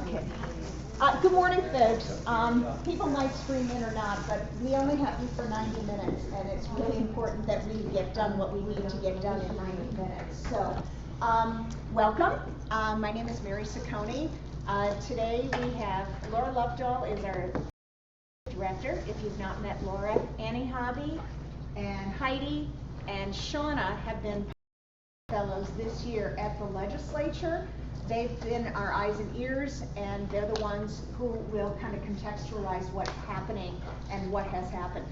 Okay. Good morning, folks. People might scream in or not, but we only have you for 90 minutes, and it's really important that we get done what we need to get done in 90 minutes. So, welcome. My name is Mary Ciccone. Today we have Laura Lovedahl is our director. If you've not met Laura, Annie Hobby and Heidi and Shauna have been fellows this year at the legislature. They've been our eyes and ears, and they're the ones who will kind of contextualize what's happening and what has happened.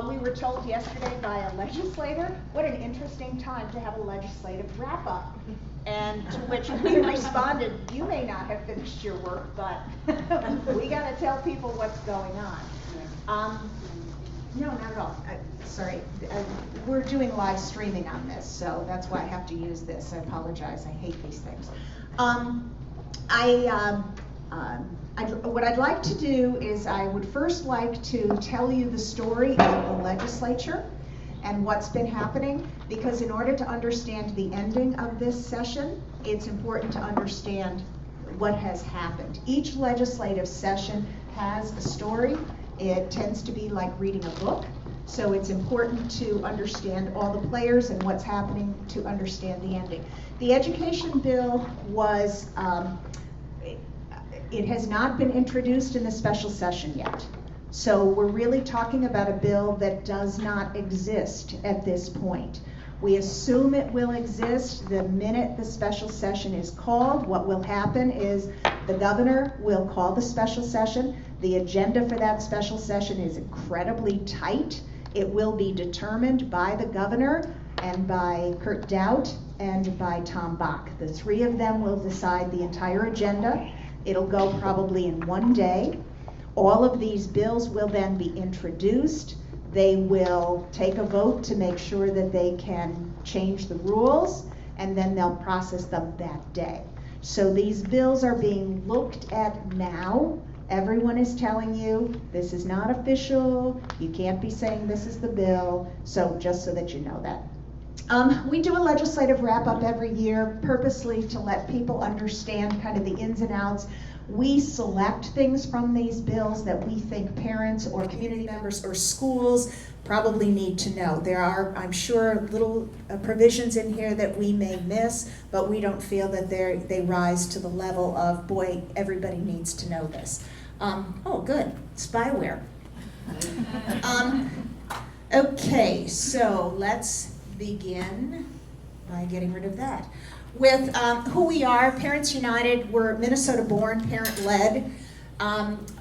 We were told yesterday by a legislator, what an interesting time to have a legislative wrap-up. And to which we responded, you may not have finished your work, but we got to tell people what's going on. No, not at all. Sorry. We're doing live streaming on this, so that's why I have to use this. I apologize. I hate these things. What I'd like to do is I would first like to tell you the story of the legislature and what's been happening, because in order to understand the ending of this session, it's important to understand what has happened. Each legislative session has a story. It tends to be like reading a book, so it's important to understand all the players and what's happening to understand the ending. The education bill was, it has not been introduced in the special session yet. So we're really talking about a bill that does not exist at this point. We assume it will exist the minute the special session is called. What will happen is the governor will call the special session. The agenda for that special session is incredibly tight. It will be determined by the governor and by Kurt Doubt and by Tom Bach. The three of them will decide the entire agenda. It'll go probably in one day. All of these bills will then be introduced. They will take a vote to make sure that they can change the rules, and then they'll process them that day. So these bills are being looked at now. Everyone is telling you this is not official. You can't be saying this is the bill. So just so that you know that. We do a legislative wrap-up every year purposely to let people understand kind of the ins and outs. We select things from these bills that we think parents or community members or schools probably need to know. There are, I'm sure, little provisions in here that we may miss, but we don't feel that they rise to the level of, boy, everybody needs to know this. Oh, good, spyware. Okay, so let's begin by getting rid of that. With who we are, Parents United, we're Minnesota-born, parent-led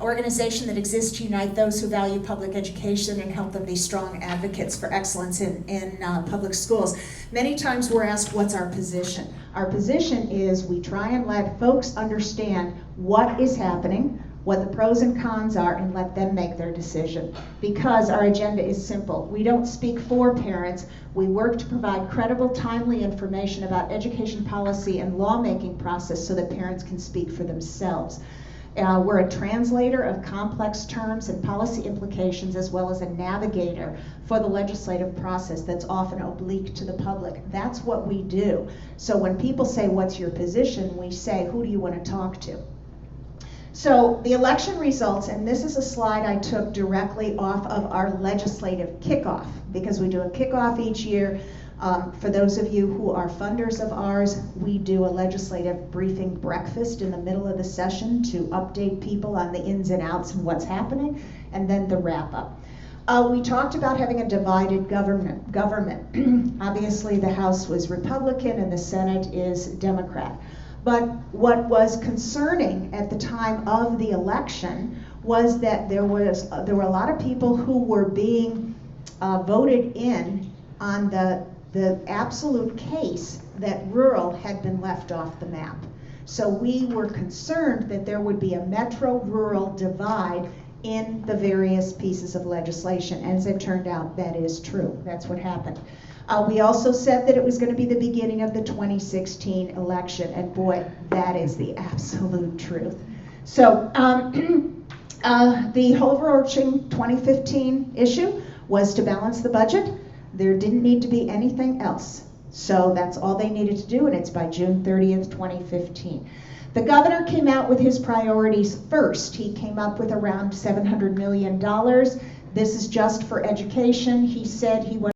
organization that exists to unite those who value public education and help them be strong advocates for excellence in public schools. Many times we're asked, what's our position? Our position is we try and let folks understand what is happening, what the pros and cons are, and let them make their decision. Because our agenda is simple. We don't speak for parents. We work to provide credible, timely information about education policy and lawmaking process so that parents can speak for themselves. We're a translator of complex terms and policy implications, as well as a navigator for the legislative process that's often oblique to the public. That's what we do. So when people say, what's your position? We say, who do you want to talk to? So the election results, and this is a slide I took directly off of our legislative kickoff, because we do a kickoff each year. For those of you who are funders of ours, we do a legislative briefing breakfast in the middle of the session to update people on the ins and outs and what's happening, and then the wrap up. We talked about having a divided government. Obviously the House was Republican and the Senate is Democrat. But what was concerning at the time of the election was that there were a lot of people who were being voted in on the absolute case that rural had been left off the map. So we were concerned that there would be a metro-rural divide in the various pieces of legislation. As it turned out, that is true. That's what happened. We also said that it was going to be the beginning of the 2016 election, and boy, that is the absolute truth. So the overarching 2015 issue was to balance the budget. There didn't need to be anything else. So that's all they needed to do, and it's by June 30th, 2015. The governor came out with his priorities first. He came up with around $700 million. This is just for education. He said he wanted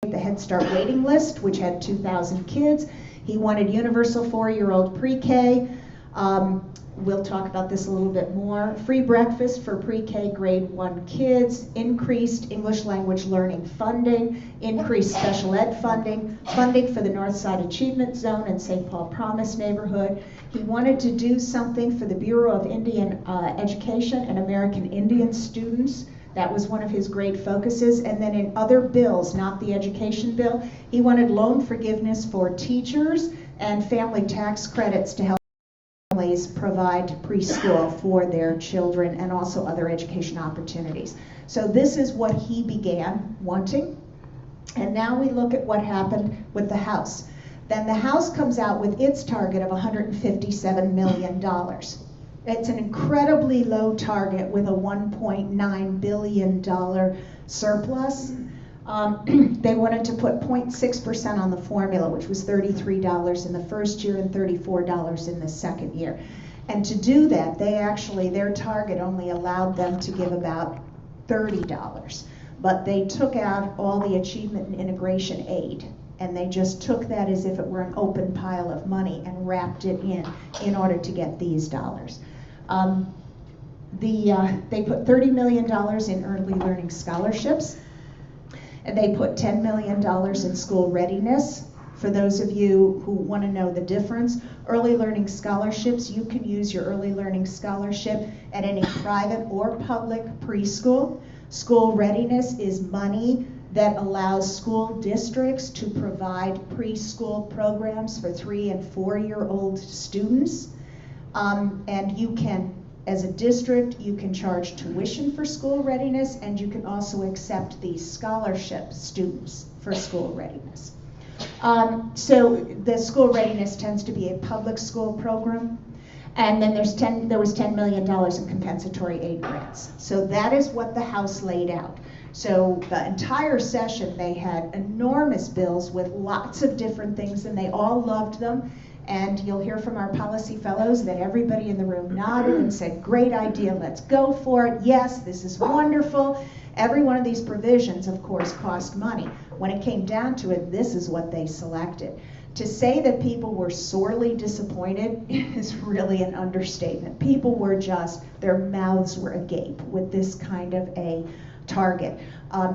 the Head Start waiting list, which had 2,000 kids. He wanted universal 4-year-old pre-K. We'll talk about this a little bit more. Free breakfast for pre-K grade 1 kids, increased English language learning funding, increased special ed funding, funding for the Northside Achievement Zone and St. Paul Promise neighborhood. He wanted to do something for the Bureau of Indian Education and American Indian students. That was one of his great focuses. And then in other bills, not the education bill, he wanted loan forgiveness for teachers and family tax credits to help families provide preschool for their children and also other education opportunities. So this is what he began wanting. And now we look at what happened with the House. Then the House comes out with its target of $157 million. It's an incredibly low target with a $1.9 billion surplus. They wanted to put 0.6% on the formula, which was $33 in the first year and $34 in the second year. And to do that, their target only allowed them to give about $30. But they took out all the achievement and integration aid, and they just took that as if it were an open pile of money and wrapped it in order to get these dollars. They put $30 million in early learning scholarships. And they put $10 million in school readiness. For those of you who want to know the difference, early learning scholarships, you can use your early learning scholarship at any private or public preschool. School readiness is money that allows school districts to provide preschool programs for 3- and 4-year-old students. And you can, as a district, you can charge tuition for school readiness, and you can also accept these scholarship students for school readiness. So the school readiness tends to be a public school program, and then there was $10 million in compensatory aid grants. So that is what the House laid out. So the entire session, they had enormous bills with lots of different things, and they all loved them. And you'll hear from our policy fellows that everybody in the room nodded and said, great idea, let's go for it. Yes, this is wonderful. Every one of these provisions, of course, cost money. When it came down to it, this is what they selected. To say that people were sorely disappointed is really an understatement. People were just, their mouths were agape with this kind of a target.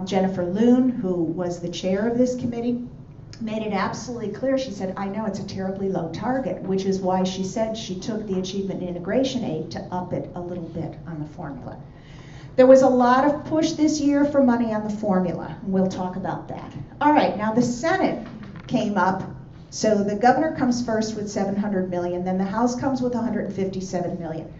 Jennifer Loon, who was the chair of this committee, made it absolutely clear. She said, I know it's a terribly low target, which is why she said she took the achievement and integration aid to up it a little bit on the formula. There was a lot of push this year for money on the formula, and we'll talk about that. All right, now the Senate came up. So the governor comes first with $700 million, then the House comes with $157 million.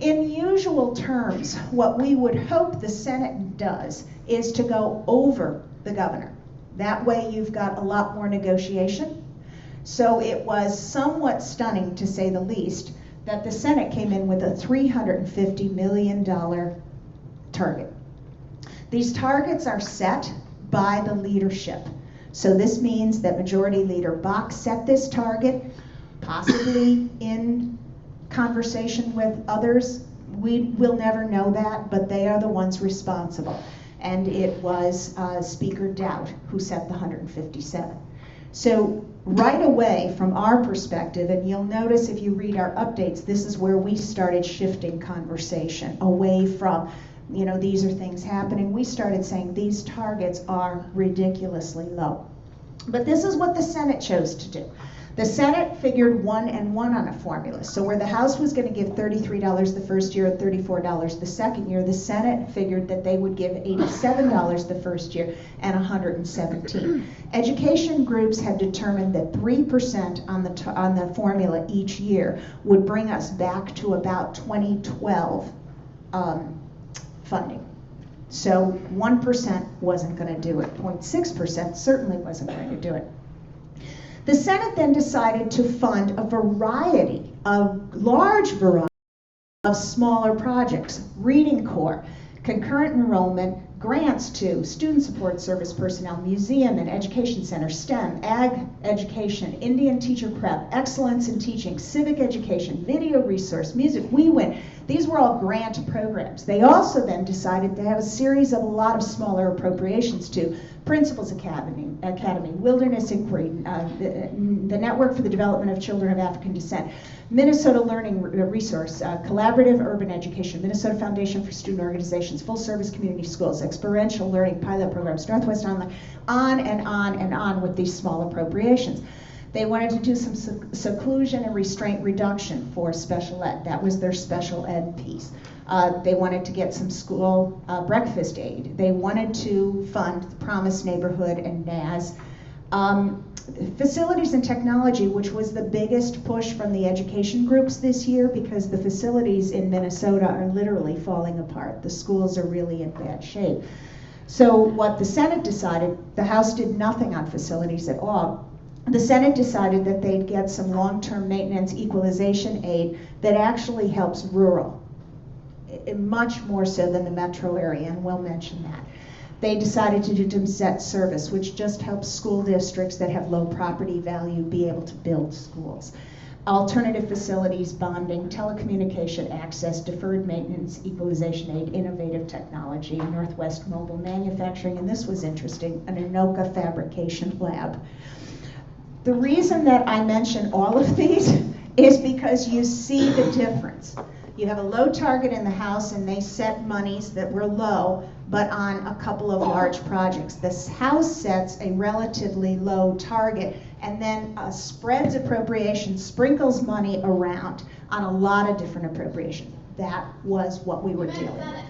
In usual terms, what we would hope the Senate does is to go over the governor. That way you've got a lot more negotiation. So it was somewhat stunning, to say the least, that the Senate came in with a $350 million target. These targets are set by the leadership. So this means that Majority Leader Bach set this target, possibly in conversation with others. We will never know that, but they are the ones responsible. And it was Speaker Dowd who set the 157. So right away, from our perspective, and you'll notice if you read our updates, this is where we started shifting conversation away from, you know, these are things happening. We started saying these targets are ridiculously low. But this is what the Senate chose to do. The Senate figured 1 and 1 on a formula. So where the House was going to give $33 the first year and $34 the second year, the Senate figured that they would give $87 the first year and $117. Education groups had determined that 3% on the formula each year would bring us back to about 2012 funding. So 1% wasn't going to do it. 0.6% certainly wasn't going to do it. The Senate then decided to fund a large variety of smaller projects, reading corps, concurrent enrollment, grants to student support service personnel, museum and education center, STEM, ag education, Indian teacher prep, excellence in teaching, civic education, video resource, music, we win. These were all grant programs. They also then decided to have a series of a lot of smaller appropriations to Principals Academy, Wilderness Inquiry, the Network for the Development of Children of African Descent, Minnesota Learning Resource, Collaborative Urban Education, Minnesota Foundation for Student Organizations, Full Service Community Schools, Experiential Learning Pilot Programs, Northwest Online, on and on and on with these small appropriations. They wanted to do some seclusion and restraint reduction for special ed. That was their special ed piece. They wanted to get some school breakfast aid. They wanted to fund the Promise Neighborhood and NAS. Facilities and technology, which was the biggest push from the education groups this year, because the facilities in Minnesota are literally falling apart. The schools are really in bad shape. So what the Senate decided, the House did nothing on facilities at all. The Senate decided that they'd get some long-term maintenance equalization aid that actually helps rural, much more so than the metro area, and we'll mention that. They decided to do debt service, which just helps school districts that have low property value be able to build schools. Alternative facilities, bonding, telecommunication access, deferred maintenance, equalization aid, innovative technology, Northwest mobile manufacturing, and this was interesting, an Anoka fabrication lab. The reason that I mention all of these is because you see the difference. You have a low target in the House, and they set monies that were low, but on a couple of large projects. This House sets a relatively low target, and then spreads appropriations, sprinkles money around on a lot of different appropriations. That was what we were dealing with.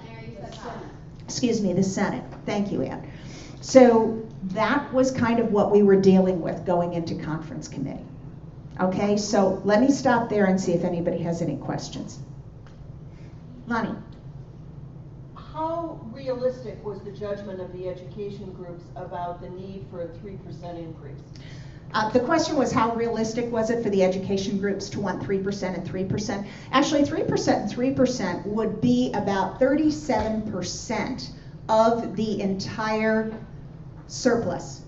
Excuse me, the Senate. Thank you, Ann. So that was kind of what we were dealing with going into conference committee. Okay, so let me stop there and see if anybody has any questions. Lonnie. How realistic was the judgment of the education groups about the need for a 3% increase? The question was, how realistic was it for the education groups to want 3% and 3%? Actually, 3% and 3% would be about 37% of the entire surplus.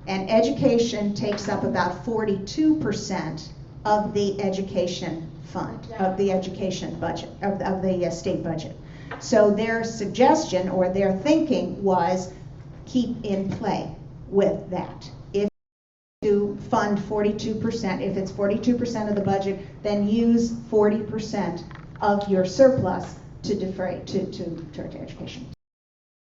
And education takes up about 42% of the education fund, of the education budget, of the state budget. So their suggestion or their thinking was keep in play with that. If you fund 42%, if it's 42% of the budget, then use 40% of your surplus to defray to education.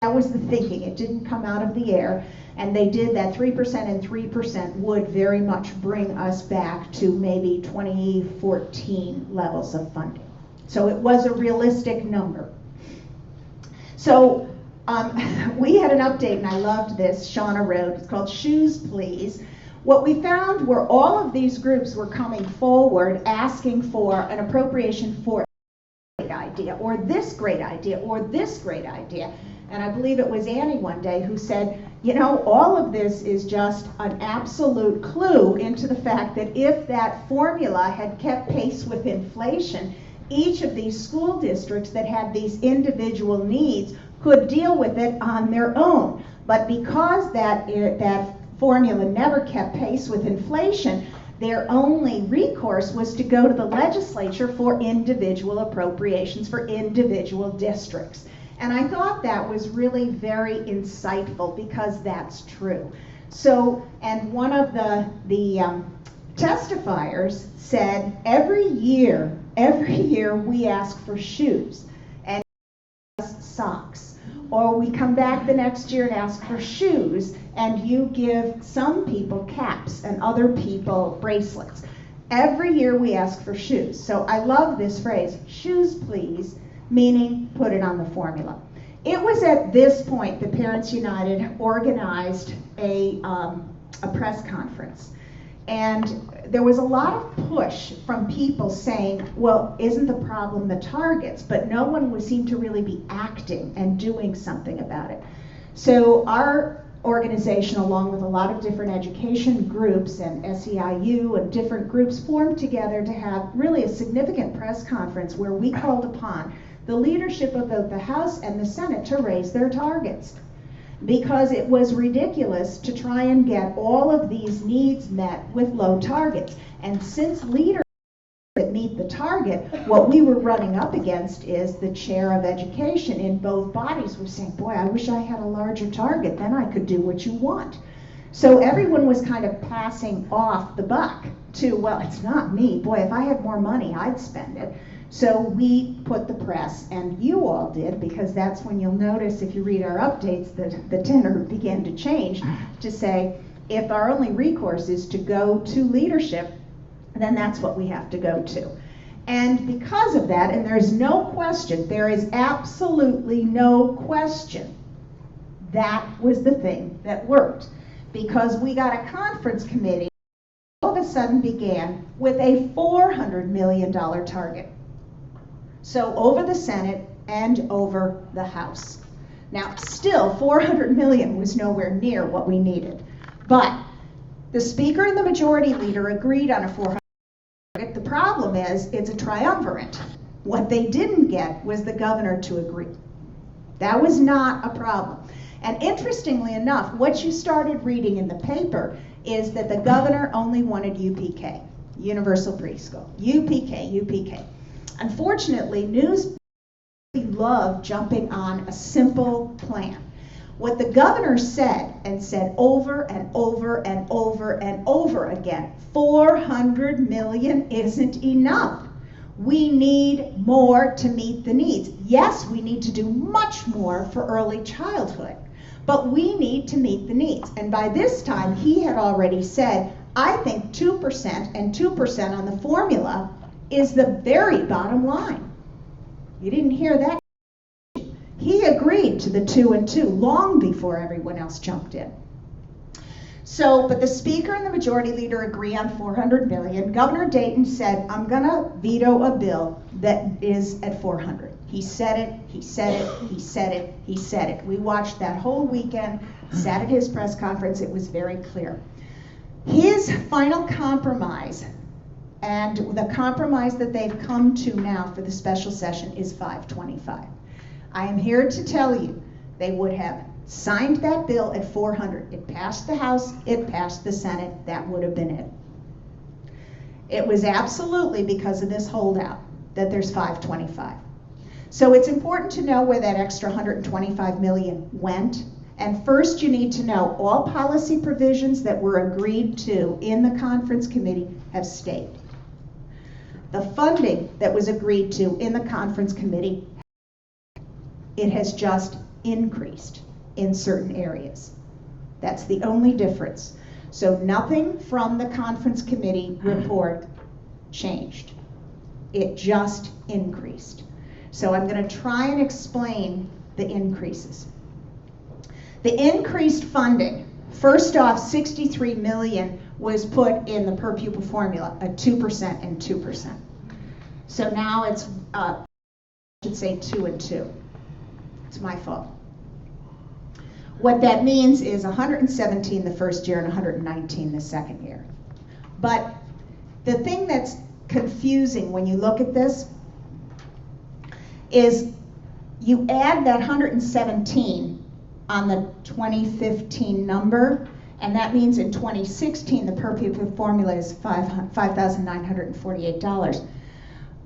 That was the thinking. It didn't come out of the air, and they did that. 3% and 3% would very much bring us back to maybe 2014 levels of funding. So it was a realistic number. So we had an update, and I loved this. Shauna wrote, it's called Shoes Please. What we found were all of these groups were coming forward asking for an appropriation for a great idea, or this great idea, or this great idea. And I believe it was Annie one day who said, you know, all of this is just an absolute clue into the fact that if that formula had kept pace with inflation, each of these school districts that had these individual needs could deal with it on their own. But because that formula never kept pace with inflation, their only recourse was to go to the legislature for individual appropriations for individual districts. And I thought that was really very insightful, because that's true. So, and one of the testifiers said, every year we ask for shoes and socks. Or we come back the next year and ask for shoes, and you give some people caps and other people bracelets. Every year we ask for shoes. So I love this phrase, shoes please, meaning put it on the formula. It was at this point that Parents United organized a press conference. And there was a lot of push from people saying, well, isn't the problem the targets? But no one seemed to really be acting and doing something about it. So our organization, along with a lot of different education groups and SEIU and different groups, formed together to have really a significant press conference where we called upon the leadership of both the House and the Senate to raise their targets, because it was ridiculous to try and get all of these needs met with low targets. And since leaders that meet the target, what we were running up against is the chair of education in both bodies was saying, boy, I wish I had a larger target, then I could do what you want. So everyone was kind of passing off the buck to, well, it's not me. Boy, if I had more money, I'd spend it. So we put the press, and you all did, because that's when you'll notice if you read our updates that the tenor began to change to say, if our only recourse is to go to leadership, then that's what we have to go to. And because of that, and there's no question, there is absolutely no question, that was the thing that worked. Because we got a conference committee all of a sudden began with a $400 million target. So over the Senate and over the House. Now, still, $400 million was nowhere near what we needed. But the Speaker and the Majority Leader agreed on a $400 million target. The problem is, it's a triumvirate. What they didn't get was the governor to agree. That was not a problem. And interestingly enough, what you started reading in the paper is that the governor only wanted UPK, Universal Preschool. UPK. Unfortunately, news love jumping on a simple plan. What the governor said, and said over and over and over and over again, 400 million isn't enough. We need more to meet the needs. Yes, we need to do much more for early childhood, but we need to meet the needs. And by this time, he had already said, I think 2% and 2% on the formula is the very bottom line. You didn't hear that. He agreed to the 2 and 2 long before everyone else jumped in. So, but the Speaker and the Majority Leader agree on 400 million. Governor Dayton said, I'm gonna veto a bill that is at 400. He said it, he said it, he said it, he said it. We watched that whole weekend, sat at his press conference, it was very clear. His final compromise, and the compromise that they've come to now for the special session, is 525. I am here to tell you, they would have signed that bill at 400. It passed the House, it passed the Senate, that would have been it. It was absolutely because of this holdout that there's 525. So it's important to know where that extra 125 million went. And first you need to know all policy provisions that were agreed to in the conference committee have stayed. The funding that was agreed to in the conference committee, it has just increased in certain areas. That's the only difference. So nothing from the conference committee report changed. It just increased. So I'm going to try and explain the increases. The increased funding, first off, 63 million was put in the per pupil formula at 2% and 2%. So now it's, I should say 2 and 2. It's my fault. What that means is 117 the first year and 119 the second year. But the thing that's confusing when you look at this is you add that 117 on the 2015 number, and that means in 2016 the per pupil formula is $5,948.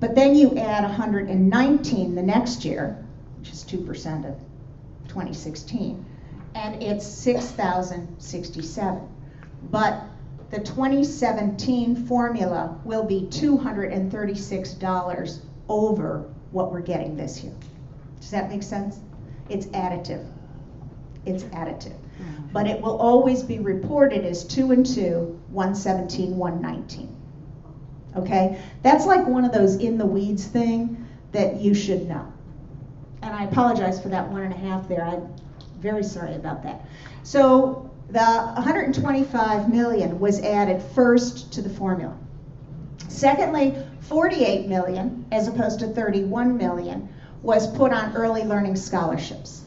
But then you add 119 the next year, which is 2% of 2016, and it's 6,067. But the 2017 formula will be $236 over what we're getting this year. Does that make sense? It's additive. It's additive. But it will always be reported as 2 and 2, 117, 119. Okay? That's like one of those in the weeds thing that you should know. And I apologize for that 1.5 there. I'm very sorry about that. So the 125 million was added first to the formula. Secondly, 48 million, as opposed to 31 million, was put on early learning scholarships.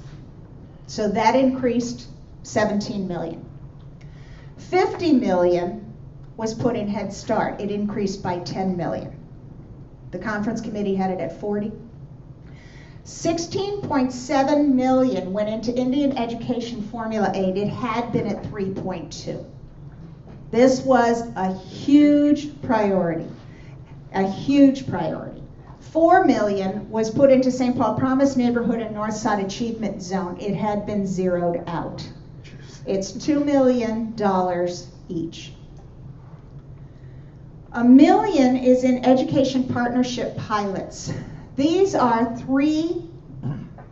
So that increased 17 million. 50 million was put in Head Start. It increased by 10 million. The conference committee had it at 40. 16.7 million went into Indian education formula aid. It had been at 3.2. This was a huge priority, a huge priority. 4 million was put into St. Paul Promise Neighborhood and Northside Achievement Zone. It had been zeroed out. It's $2 million each. $1 million is in education partnership pilots. These are 3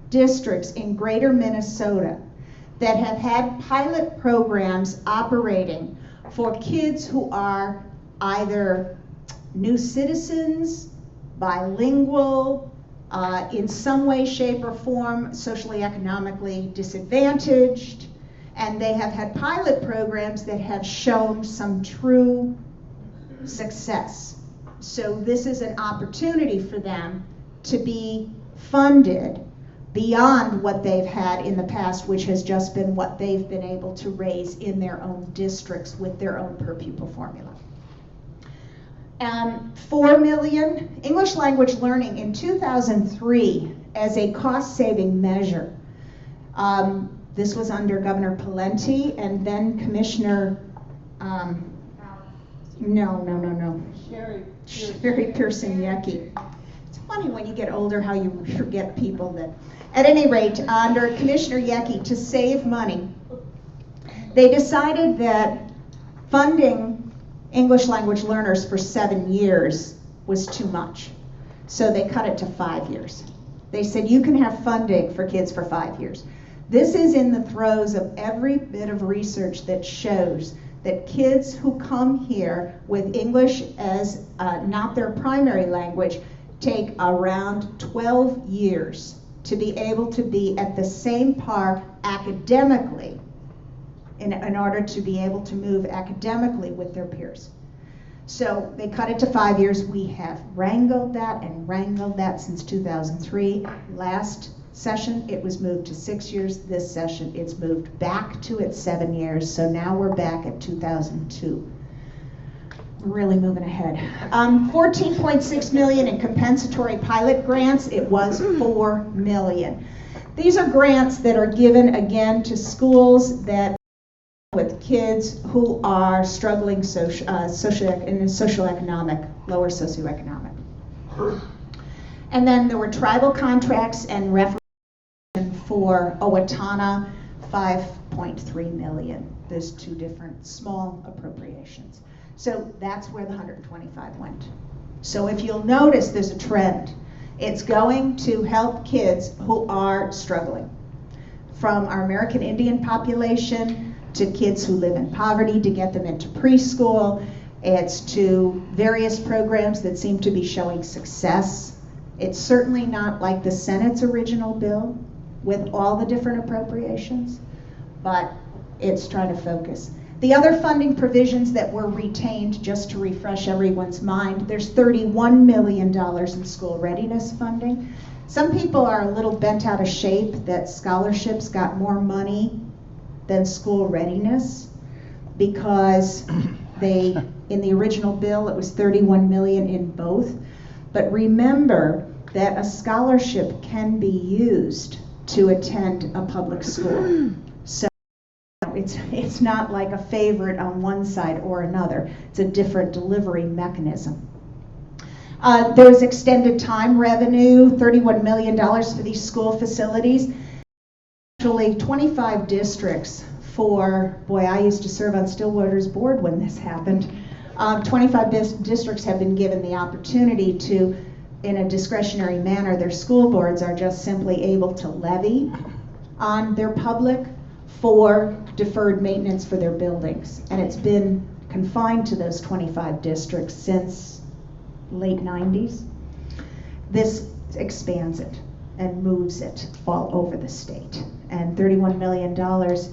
districts in greater Minnesota that have had pilot programs operating for kids who are either new citizens, bilingual, in some way, shape, or form, socially, economically disadvantaged, and they have had pilot programs that have shown some true success. So this is an opportunity for them to be funded beyond what they've had in the past, which has just been what they've been able to raise in their own districts with their own per pupil formula. 4 million English language learning in 2003 as a cost-saving measure. This was under Governor Pawlenty and then Commissioner, Sherry Pearson Yecke. It's funny when you get older how you forget people that, at any rate, under Commissioner Yecke, to save money, they decided that funding English language learners for 7 years was too much. So they cut it to 5 years. They said you can have funding for kids for 5 years. This is in the throes of every bit of research that shows that kids who come here with English as not their primary language take around 12 years to be able to be at the same par academically in order to be able to move academically with their peers. So they cut it to 5 years. We have wrangled that since 2003. Last session, it was moved to 6 years. This session, it's moved back to its 7 years. So now we're back at 2002. We're really moving ahead. 14.6 million in compensatory pilot grants. It was 4 million. These are grants that are given again to schools that with kids who are struggling in the socioeconomic, lower socioeconomic. And then there were tribal contracts and referendum for Owatonna, 5.3 million. There's 2 different small appropriations. So that's where the 125 went. So if you'll notice, there's a trend. It's going to help kids who are struggling. From our American Indian population to kids who live in poverty to get them into preschool. It's to various programs that seem to be showing success. It's certainly not like the Senate's original bill with all the different appropriations, but it's trying to focus. The other funding provisions that were retained, just to refresh everyone's mind, there's $31 million in school readiness funding. Some people are a little bent out of shape that scholarships got more money than school readiness because they, in the original bill, it was 31 million in both. But remember that a scholarship can be used to attend a public school. So it's not like a favorite on one side or another. It's a different delivery mechanism. There was extended time revenue, $31 million for these school facilities. Actually, 25 districts for, boy, I used to serve on Stillwater's board when this happened. 25 districts have been given the opportunity to, in a discretionary manner, their school boards are just simply able to levy on their public for deferred maintenance for their buildings. And it's been confined to those 25 districts since late 90s. This expands it and moves it all over the state. And $31 million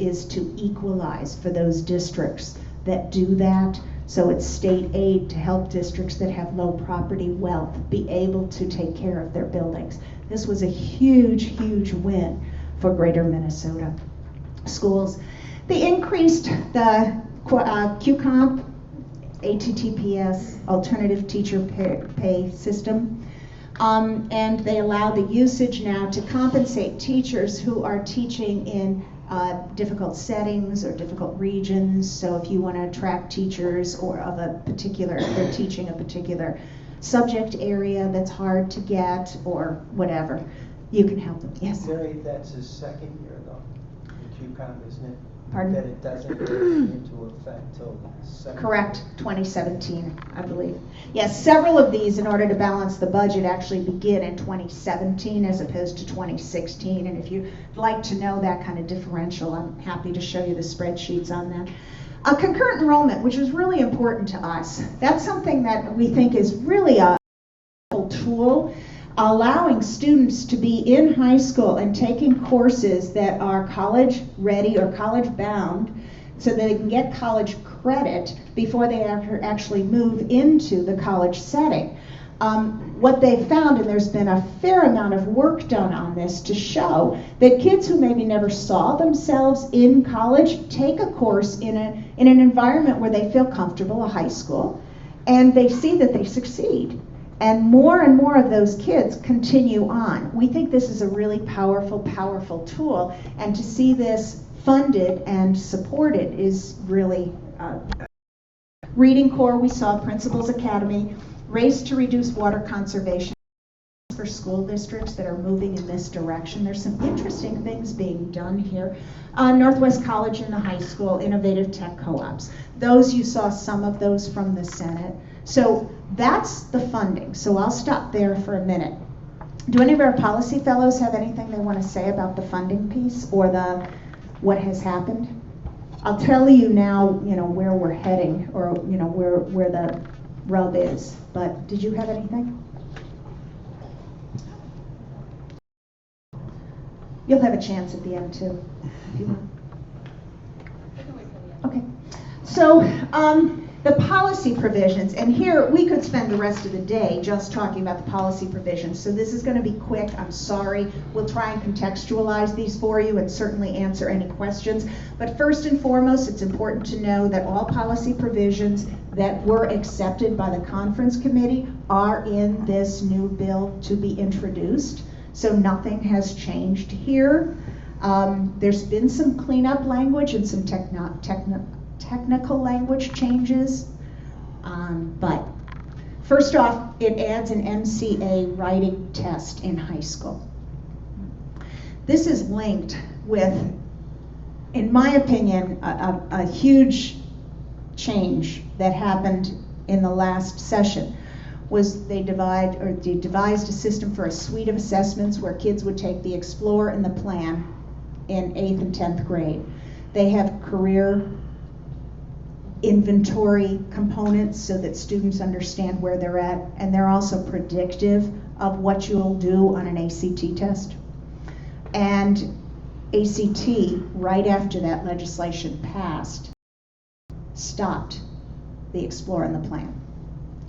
is to equalize for those districts that do that. So it's state aid to help districts that have low property wealth be able to take care of their buildings. This was a huge, huge win for Greater Minnesota schools. They increased the QComp, ATTPS, alternative teacher pay system, And they allow the usage now to compensate teachers who are teaching in difficult settings or difficult regions. So if you want to attract teachers or of a particular, they're teaching a particular subject area that's hard to get or whatever, you can help them. Yes? Mary, that's his second year though, in QCOM, isn't it? Pardon? That it doesn't go into effect till the second. Correct, 2017, I believe. Yes, several of these, in order to balance the budget, actually begin in 2017 as opposed to 2016. And if you'd like to know that kind of differential, I'm happy to show you the spreadsheets on that. Concurrent enrollment, which is really important to us. That's something that we think is really a tool, allowing students to be in high school and taking courses that are college ready or college bound so that they can get college credit before they actually move into the college setting. What they found, and there's been a fair amount of work done on this to show that kids who maybe never saw themselves in college take a course in an environment where they feel comfortable, a high school, and they see that they succeed. And more of those kids continue on. We think this is a really powerful, powerful tool, and to see this funded and supported is really Reading Corps, we saw Principals Academy, Race to Reduce Water Conservation for school districts that are moving in this direction. There's some interesting things being done here. Northwest College in the high school, Innovative Tech Co-ops. Those, you saw some of those from the Senate. So that's the funding. So I'll stop there for a minute. Do any of our policy fellows have anything they want to say about the funding piece or what has happened? I'll tell you now, where we're heading, or where the rub is. But did you have anything? You'll have a chance at the end too, if you want. Okay. So the policy provisions, and here we could spend the rest of the day just talking about the policy provisions. So this is going to be quick. I'm sorry. We'll try and contextualize these for you and certainly answer any questions. But first and foremost, it's important to know that all policy provisions that were accepted by the conference committee are in this new bill to be introduced. So nothing has changed here. There's been some cleanup language and some technical language changes. But first off, it adds an MCA writing test in high school. This is linked with, in my opinion, a huge change that happened in the last session. Was they devised a system for a suite of assessments where kids would take the Explore and the Plan in 8th and 10th grade. They have career inventory components so that students understand where they're at, and they're also predictive of what you'll do on an ACT test. And ACT, right after that legislation passed, stopped the Explore and the Plan.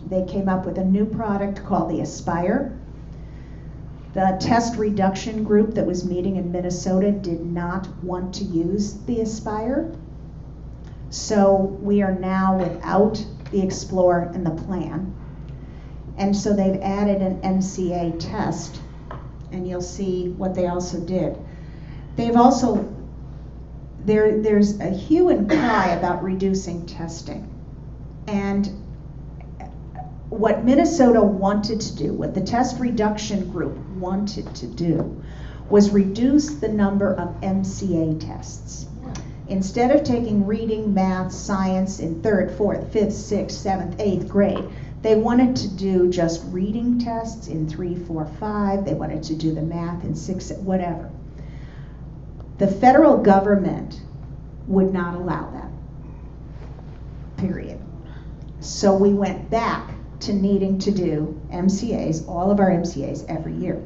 They came up with a new product called the Aspire. The test reduction group that was meeting in Minnesota did not want to use the Aspire. So we are now without the Explore and the Plan. And so they've added an MCA test, and you'll see what they also did. They've also, there's a hue and cry about reducing testing. And what Minnesota wanted to do, what the test reduction group wanted to do, was reduce the number of MCA tests. Instead of taking reading, math, science in 3rd, 4th, 5th, 6th, 7th, 8th grade, they wanted to do just reading tests in 3, 4, 5. They wanted to do the math in 6, whatever. The federal government would not allow that, period. So we went back to needing to do MCAs, all of our MCAs every year.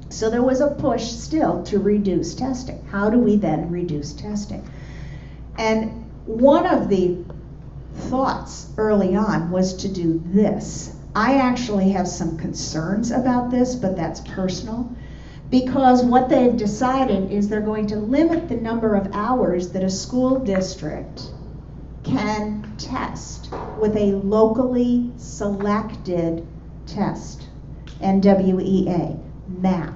So there was a push still to reduce testing. How do we then reduce testing? And one of the thoughts early on was to do this. I actually have some concerns about this, but that's personal, because what they've decided is they're going to limit the number of hours that a school district can test with a locally selected test. NWEA, MAP.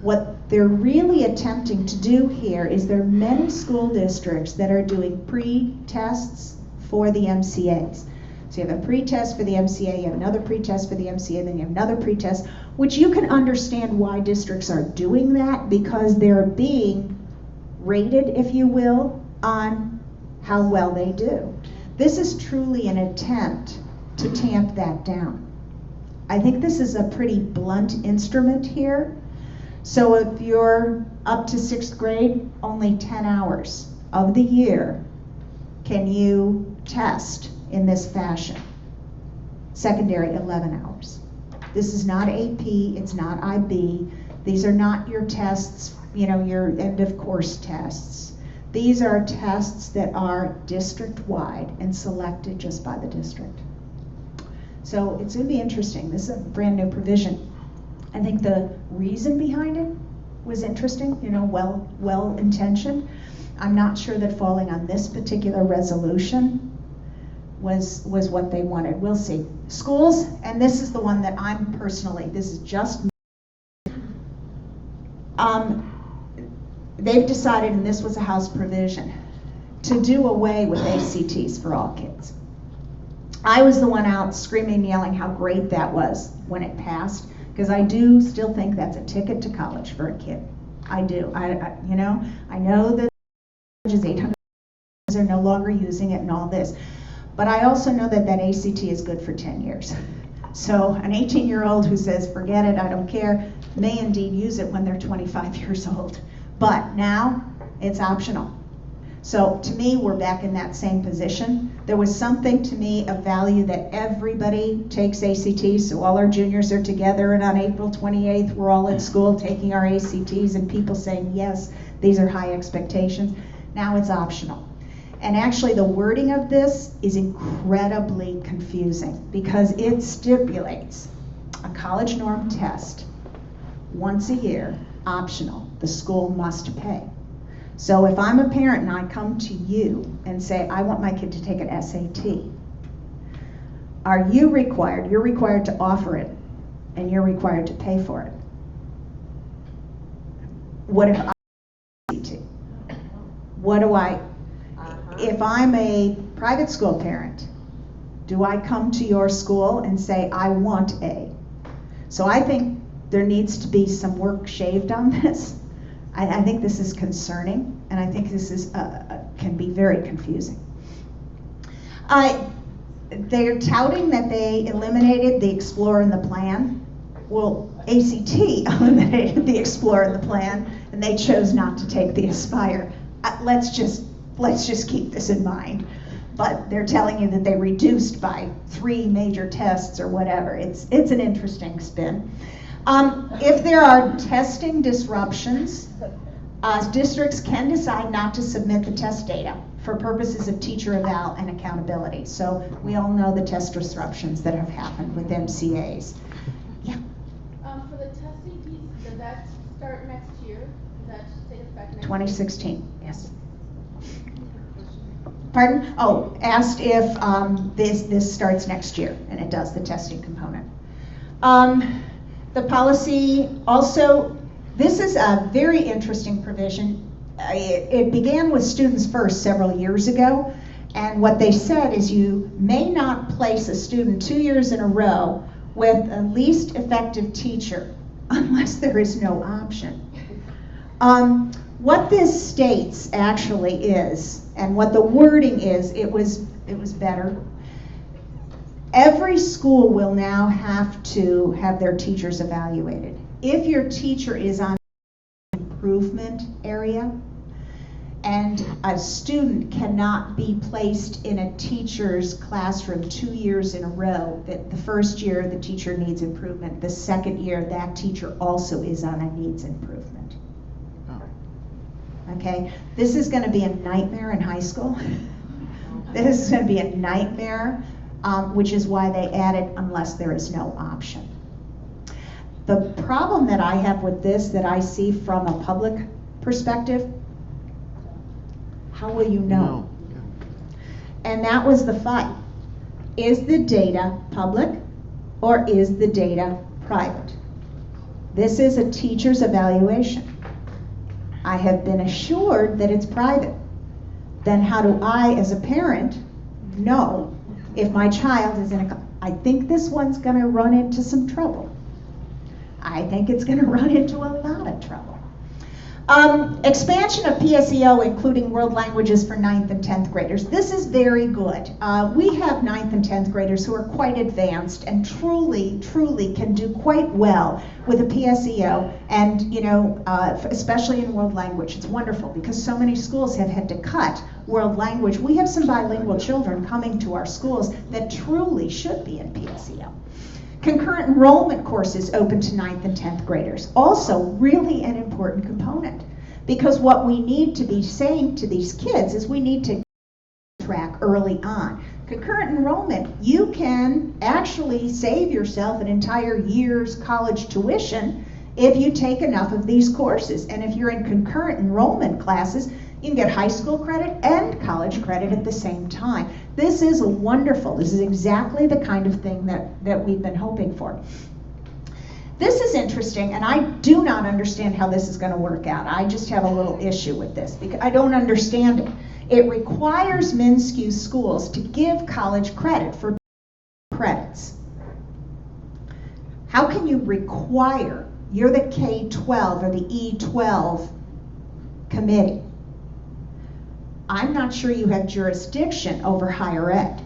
What they're really attempting to do here is there are many school districts that are doing pre-tests for the MCAs. So you have a pre-test for the MCA, you have another pre-test for the MCA, then you have another pre-test, which you can understand why districts are doing that, because they're being rated, if you will, on how well they do. This is truly an attempt to tamp that down. I think this is a pretty blunt instrument here. So if you're up to 6th grade, only 10 hours of the year can you test in this fashion. Secondary, 11 hours. This is not AP, it's not IB. These are not your tests, you know, your end of course tests. These are tests that are district-wide and selected just by the district. So it's going to be interesting. This is a brand new provision. I think the reason behind it was interesting, you know, well intentioned. I'm not sure that falling on this particular resolution was what they wanted. We'll see. Schools, and this is the one that I'm personally, this is just me. They've decided, and this was a House provision, to do away with ACTs for all kids. I was the one out screaming and yelling how great that was when it passed, because I do still think that's a ticket to college for a kid. I do. You know, I know that is 800 are no longer using it and all this, but I also know that that ACT is good for 10 years. So an 18-year-old who says, forget it, I don't care, may indeed use it when they're 25 years old. But now it's optional. So to me, we're back in that same position. There was something to me of value that everybody takes ACTs, so all our juniors are together, and on April 28th, we're all at school taking our ACTs, and people saying, yes, these are high expectations. Now it's optional. And actually, the wording of this is incredibly confusing because it stipulates a college norm test once a year, optional. The school must pay. So if I'm a parent and I come to you and say, I want my kid to take an SAT, are you required? You're required to offer it, and you're required to pay for it. What if I SAT? What do I, if I'm a private school parent, do I come to your school and say, I want A? So I think there needs to be some work shaved on this. I think this is concerning, and I think this is can be very confusing. They're touting that they eliminated the Explore and the Plan. Well, ACT eliminated the Explore and the Plan, and they chose not to take the Aspire. Let's just keep this in mind. But they're telling you that they reduced by 3 major tests or whatever. It's an interesting spin. If there are testing disruptions, districts can decide not to submit the test data for purposes of teacher eval and accountability. So we all know the test disruptions that have happened with MCAs. Yeah. For the testing piece, does that start next year? Does that take effect next 2016, yes. Pardon? Oh, asked if this starts next year, and it does, the testing component. The policy also, this is a very interesting provision. It began with Students First several years ago, and what they said is you may not place a student 2 years in a row with a least effective teacher unless there is no option. What this states actually is, and what the wording is, it was better. Every school will now have to have their teachers evaluated. If your teacher is on improvement area, and a student cannot be placed in a teacher's classroom 2 years in a row, that the first year the teacher needs improvement, the second year that teacher also is on a needs improvement. Okay, this is going to be a nightmare in high school. This is going to be a nightmare, which is why they added unless there is no option. The problem that I have with this, that I see from a public perspective, how will you know? And that was the fight. Is the data public or is the data private. This is a teacher's evaluation. I have been assured that it's private. Then how do I, as a parent, know if my child is in I think this one's going to run into some trouble. I think it's going to run into a lot of trouble. Expansion of PSEO, including world languages for 9th and 10th graders. This is very good. We have 9th and 10th graders who are quite advanced and truly can do quite well with a PSEO, and especially in world language. It's wonderful because so many schools have had to cut world language. We have some bilingual children coming to our schools that truly should be in PSEO. Concurrent enrollment courses open to 9th and 10th graders. Also really an important component, because what we need to be saying to these kids is we need to track early on. Concurrent enrollment, you can actually save yourself an entire year's college tuition if you take enough of these courses. And if you're in concurrent enrollment classes, you can get high school credit and college credit at the same time. This is wonderful. This is exactly the kind of thing that we've been hoping for. This is interesting, and I do not understand how this is going to work out. I just have a little issue with this because I don't understand it. It requires MnSCU schools to give college credit for credits. How can you require? You're the K-12 or the E-12 committee. I'm not sure you have jurisdiction over higher ed.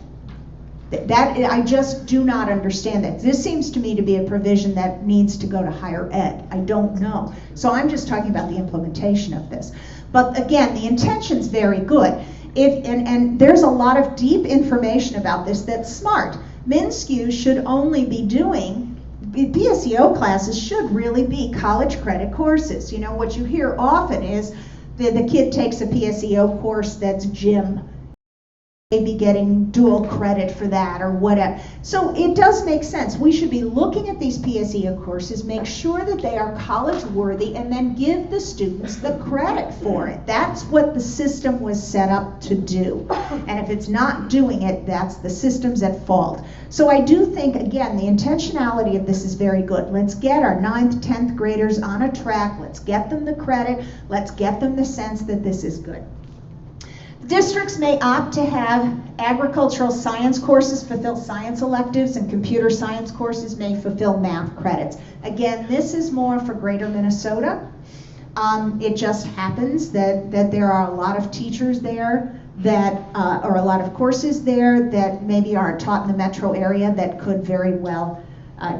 I just do not understand that. This seems to me to be a provision that needs to go to higher ed. I don't know. So I'm just talking about the implementation of this. But again, the intention's very good. And there's a lot of deep information about this that's smart. MnSCU should only be doing, PSEO classes should really be college credit courses. You know, what you hear often is the kid takes a PSEO course that's gym, maybe getting dual credit for that or whatever. So it does make sense. We should be looking at these PSEO courses, make sure that they are college worthy, and then give the students the credit for it. That's what the system was set up to do. And if it's not doing it, that's the system's at fault. So I do think, again, the intentionality of this is very good. Let's get our 9th, 10th graders on a track. Let's get them the credit. Let's get them the sense that this is good. Districts may opt to have agricultural science courses fulfill science electives, and computer science courses may fulfill math credits. Again, this is more for Greater Minnesota. It just happens that there are a lot of teachers there that, or a lot of courses there that maybe aren't taught in the metro area that could very well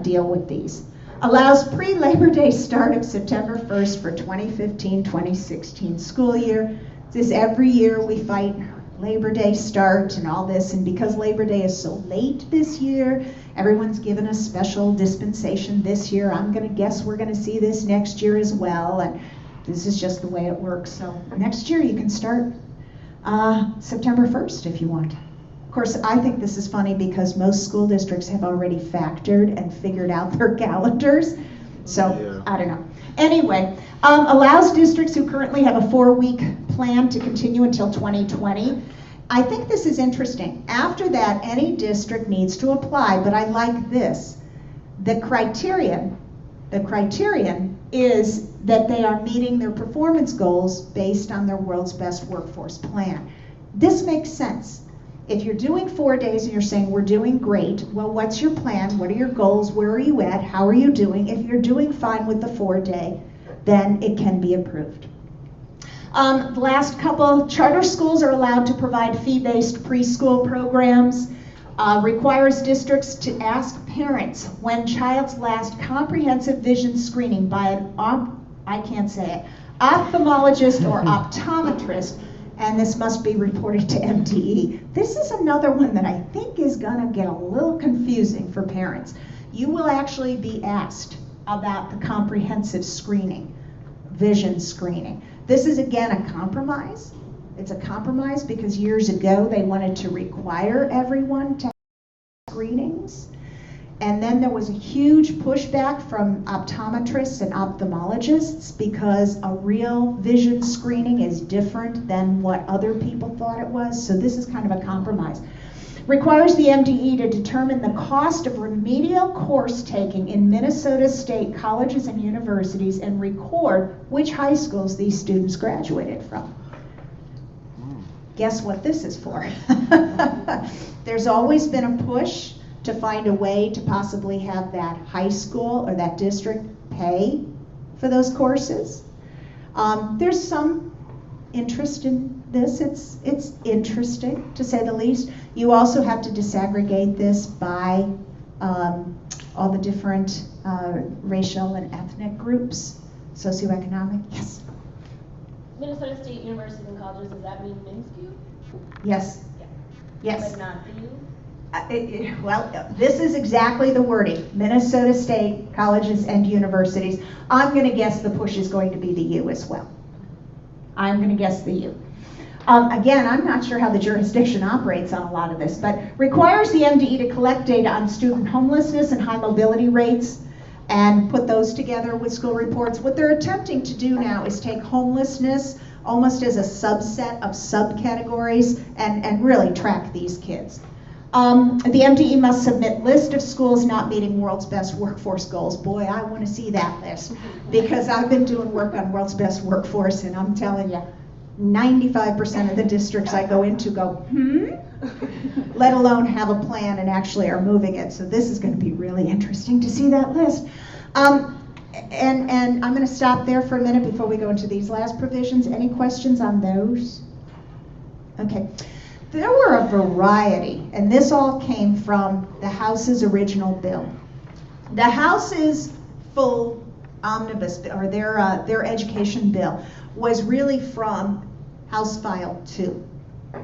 deal with these. Allows pre-Labor Day start of September 1st for 2015-2016 school year. This every year we fight Labor Day start and all this, and because Labor Day is so late this year, everyone's given a special dispensation this year. I'm going to guess we're going to see this next year as well, and this is just the way it works. So next year you can start September 1st if you want. Of course, I think this is funny because most school districts have already factored and figured out their calendars. So, yeah. I don't know. Anyway, allows districts who currently have a 4-week plan to continue until 2020. I think this is interesting. After that, any district needs to apply, but I like this. The criterion is that they are meeting their performance goals based on their World's Best Workforce Plan. This makes sense. If you're doing 4 days and you're saying we're doing great, well, what's your plan? What are your goals? Where are you at? How are you doing? If you're doing fine with the 4-day, then it can be approved. The last couple, charter schools are allowed to provide fee-based preschool programs. Requires districts to ask parents when child's last comprehensive vision screening by an ophthalmologist or optometrist, and this must be reported to MTE. This is another one that I think is going to get a little confusing for parents. You will actually be asked about the comprehensive screening, vision screening. This is, again, a compromise. It's a compromise because years ago they wanted to require everyone to have screenings. And then there was a huge pushback from optometrists and ophthalmologists because a real vision screening is different than what other people thought it was. So this is kind of a compromise. requires the MDE to determine the cost of remedial course taking in Minnesota state colleges and universities and record which high schools these students graduated from. Guess what this is for? There's always been a push to find a way to possibly have that high school or that district pay for those courses. There's some interest in this. It's interesting, to say the least. You also have to disaggregate this by all the different racial and ethnic groups, socioeconomic. Yes? Minnesota State universities and colleges, does that mean MINSCU? Yes. Yeah. Yes. But not the U? Well, this is exactly the wording. Minnesota State colleges and universities. I'm going to guess the push is going to be the U as well. I'm going to guess the U. Again, I'm not sure how the jurisdiction operates on a lot of this, but requires the MDE to collect data on student homelessness and high mobility rates and put those together with school reports. What they're attempting to do now is take homelessness almost as a subset of subcategories and really track these kids. The MDE must submit list of schools not meeting world's best workforce goals. Boy, I want to see that list, because I've been doing work on world's best workforce, and I'm telling you, 95% of the districts I go into go, let alone have a plan and actually are moving it. So this is going to be really interesting to see that list. And I'm going to stop there for a minute before we go into these last provisions. Any questions on those? Okay. There were a variety, and this all came from the House's original bill. The House's full omnibus, or their education bill, was really from House File 2,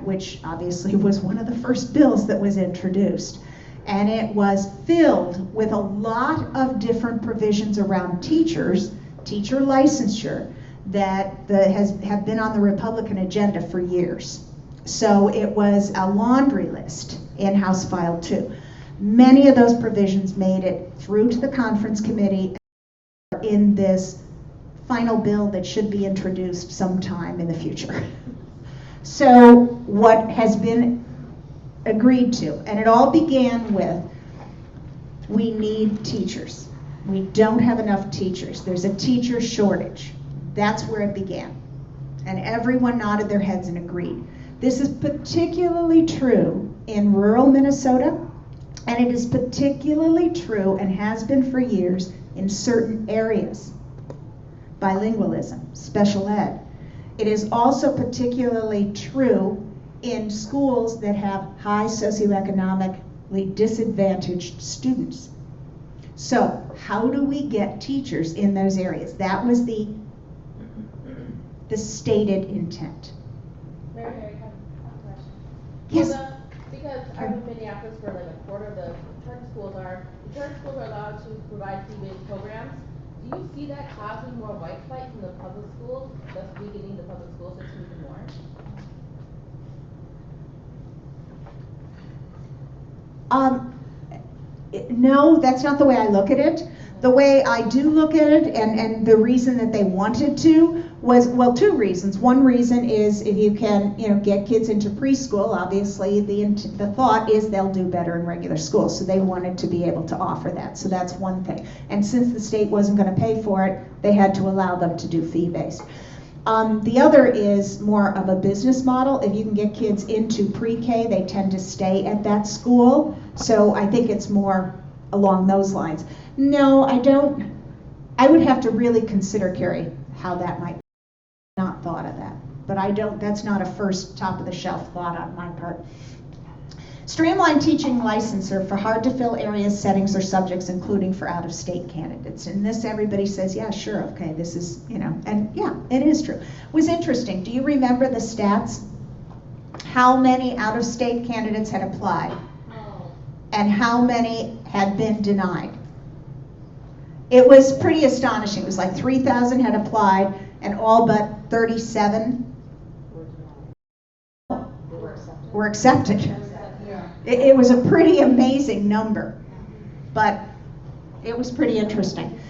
which obviously was one of the first bills that was introduced. And it was filled with a lot of different provisions around teachers, teacher licensure, that have been on the Republican agenda for years. So it was a laundry list in House File 2. Many of those provisions made it through to the conference committee in this final bill that should be introduced sometime in the future. So what has been agreed to, and it all began with, we need teachers. We don't have enough teachers. There's a teacher shortage. That's where it began. And everyone nodded their heads and agreed. This is particularly true in rural Minnesota, and it is particularly true, and has been for years, in certain areas. Bilingualism, special ed. It is also particularly true in schools that have high socioeconomically disadvantaged students. So how do we get teachers in those areas? That was the stated intent. Mary, I have a question. Yes. So because I'm in Minneapolis, where like a quarter of the charter schools are allowed to provide fee-based programs. Do you see that causing more white flight from the public schools, thus weakening the public school system even more? No, that's not the way I look at it. The way I do look at it, and the reason that they wanted to was, well, two reasons. One reason is if you can, get kids into preschool, obviously the thought is they'll do better in regular school. So they wanted to be able to offer that. So that's one thing. And since the state wasn't going to pay for it, they had to allow them to do fee-based. The other is more of a business model. If you can get kids into pre-K, they tend to stay at that school. So I think it's more along those lines. No, I don't. I would have to really consider, Carrie, how that might be. Not thought of that. But I don't, that's not a first top of the shelf thought on my part. Streamline teaching licensure for hard to fill areas, settings, or subjects, including for out-of-state candidates. And this, everybody says, yeah, sure, okay, this is, and yeah, it is true. It was interesting. Do you remember the stats? How many out-of-state candidates had applied? And how many had been denied? It was pretty astonishing. It was like 3,000 had applied, and all but 37 were accepted. It was a pretty amazing number, but it was pretty interesting.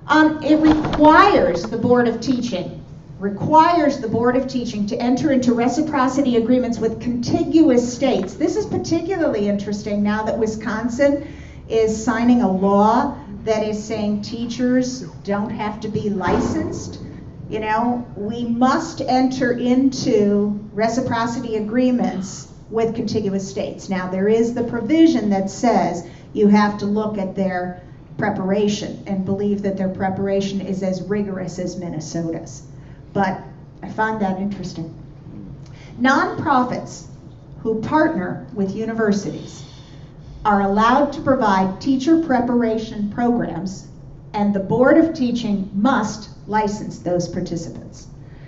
It requires the Board of Teaching requires the Board of Teaching to enter into reciprocity agreements with contiguous states. This is particularly interesting now that Wisconsin is signing a law that is saying teachers don't have to be licensed. You know, we must enter into reciprocity agreements with contiguous states. Now, there is the provision that says you have to look at their preparation and believe that their preparation is as rigorous as Minnesota's. But I found that interesting. Nonprofits who partner with universities are allowed to provide teacher preparation programs, and the Board of Teaching must license those participants.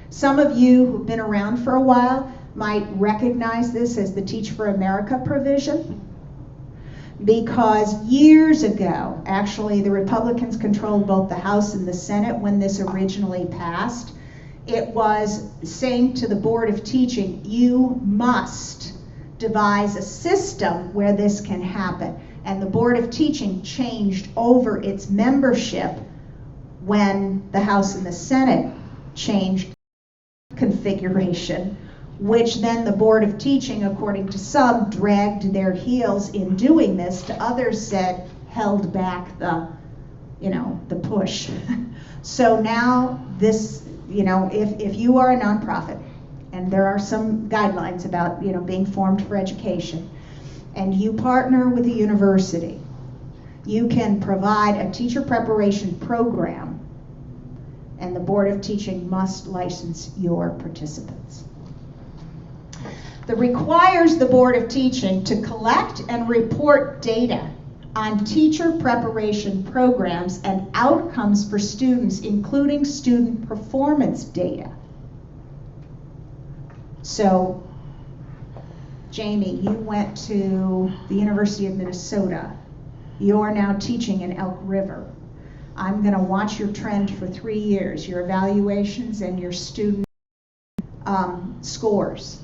Some of you who've been around for a while might recognize this as the Teach for America provision, because years ago, actually the Republicans controlled both the House and the Senate when this originally passed. It was saying to the Board of Teaching, you must devise a system where this can happen. And the Board of Teaching changed over its membership when the House and the Senate changed configuration, which then the Board of Teaching, according to some, dragged their heels in doing this. To others said, held back the push. So now this, if you are a nonprofit, and there are some guidelines about, being formed for education, and you partner with a university, you can provide a teacher preparation program, and the Board of Teaching must license your participants. That requires the Board of Teaching to collect and report data on teacher preparation programs and outcomes for students, including student performance data. So, Jamie, you went to the University of Minnesota. You're now teaching in Elk River. I'm going to watch your trend for 3 years, your evaluations and your student scores.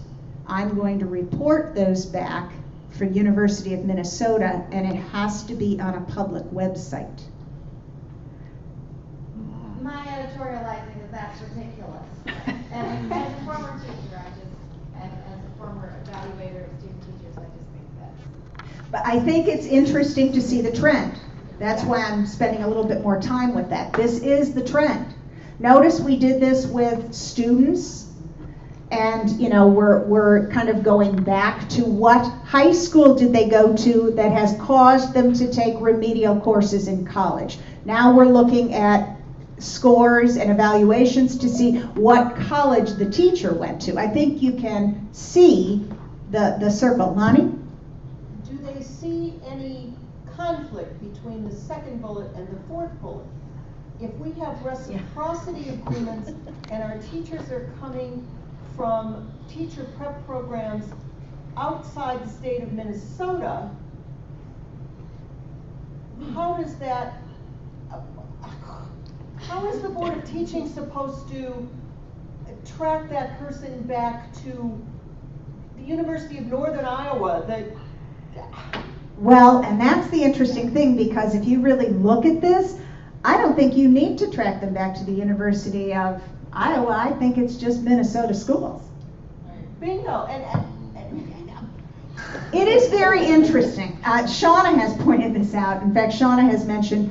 I'm going to report those back for University of Minnesota, and it has to be on a public website. My editorializing is that's ridiculous. And as a former teacher, and as a former evaluator of student teachers, I just think that's. But I think it's interesting to see the trend. That's why I'm spending a little bit more time with that. This is the trend. Notice we did this with students, and we're kind of going back to what high school did they go to that has caused them to take remedial courses in college. Now we're looking at scores and evaluations to see what college the teacher went to. I think you can see the circle. Lonnie? Do they see any conflict between the second bullet and the fourth bullet? If we have reciprocity agreements and our teachers are coming from teacher prep programs outside the state of Minnesota, how is the Board of Teaching supposed to track that person back to the University of Northern Iowa? Well, and that's the interesting thing, because if you really look at this, I don't think you need to track them back to the University of Iowa. I think it's just Minnesota schools. Bingo. It is very interesting. Shauna has pointed this out. In fact, Shauna has mentioned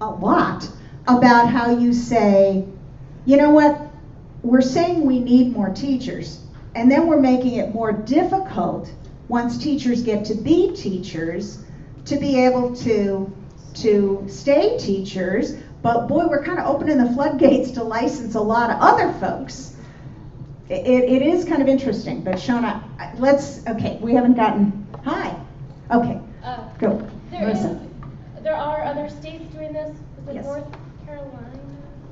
a lot about how you say, you know what, we're saying we need more teachers, and then we're making it more difficult once teachers get to be teachers to be able to stay teachers, but boy, we're kind of opening the floodgates to license a lot of other folks. It is kind of interesting, but Shauna, we haven't gotten, hi. Okay, go. There are other states doing this. Is it Yes. North Carolina?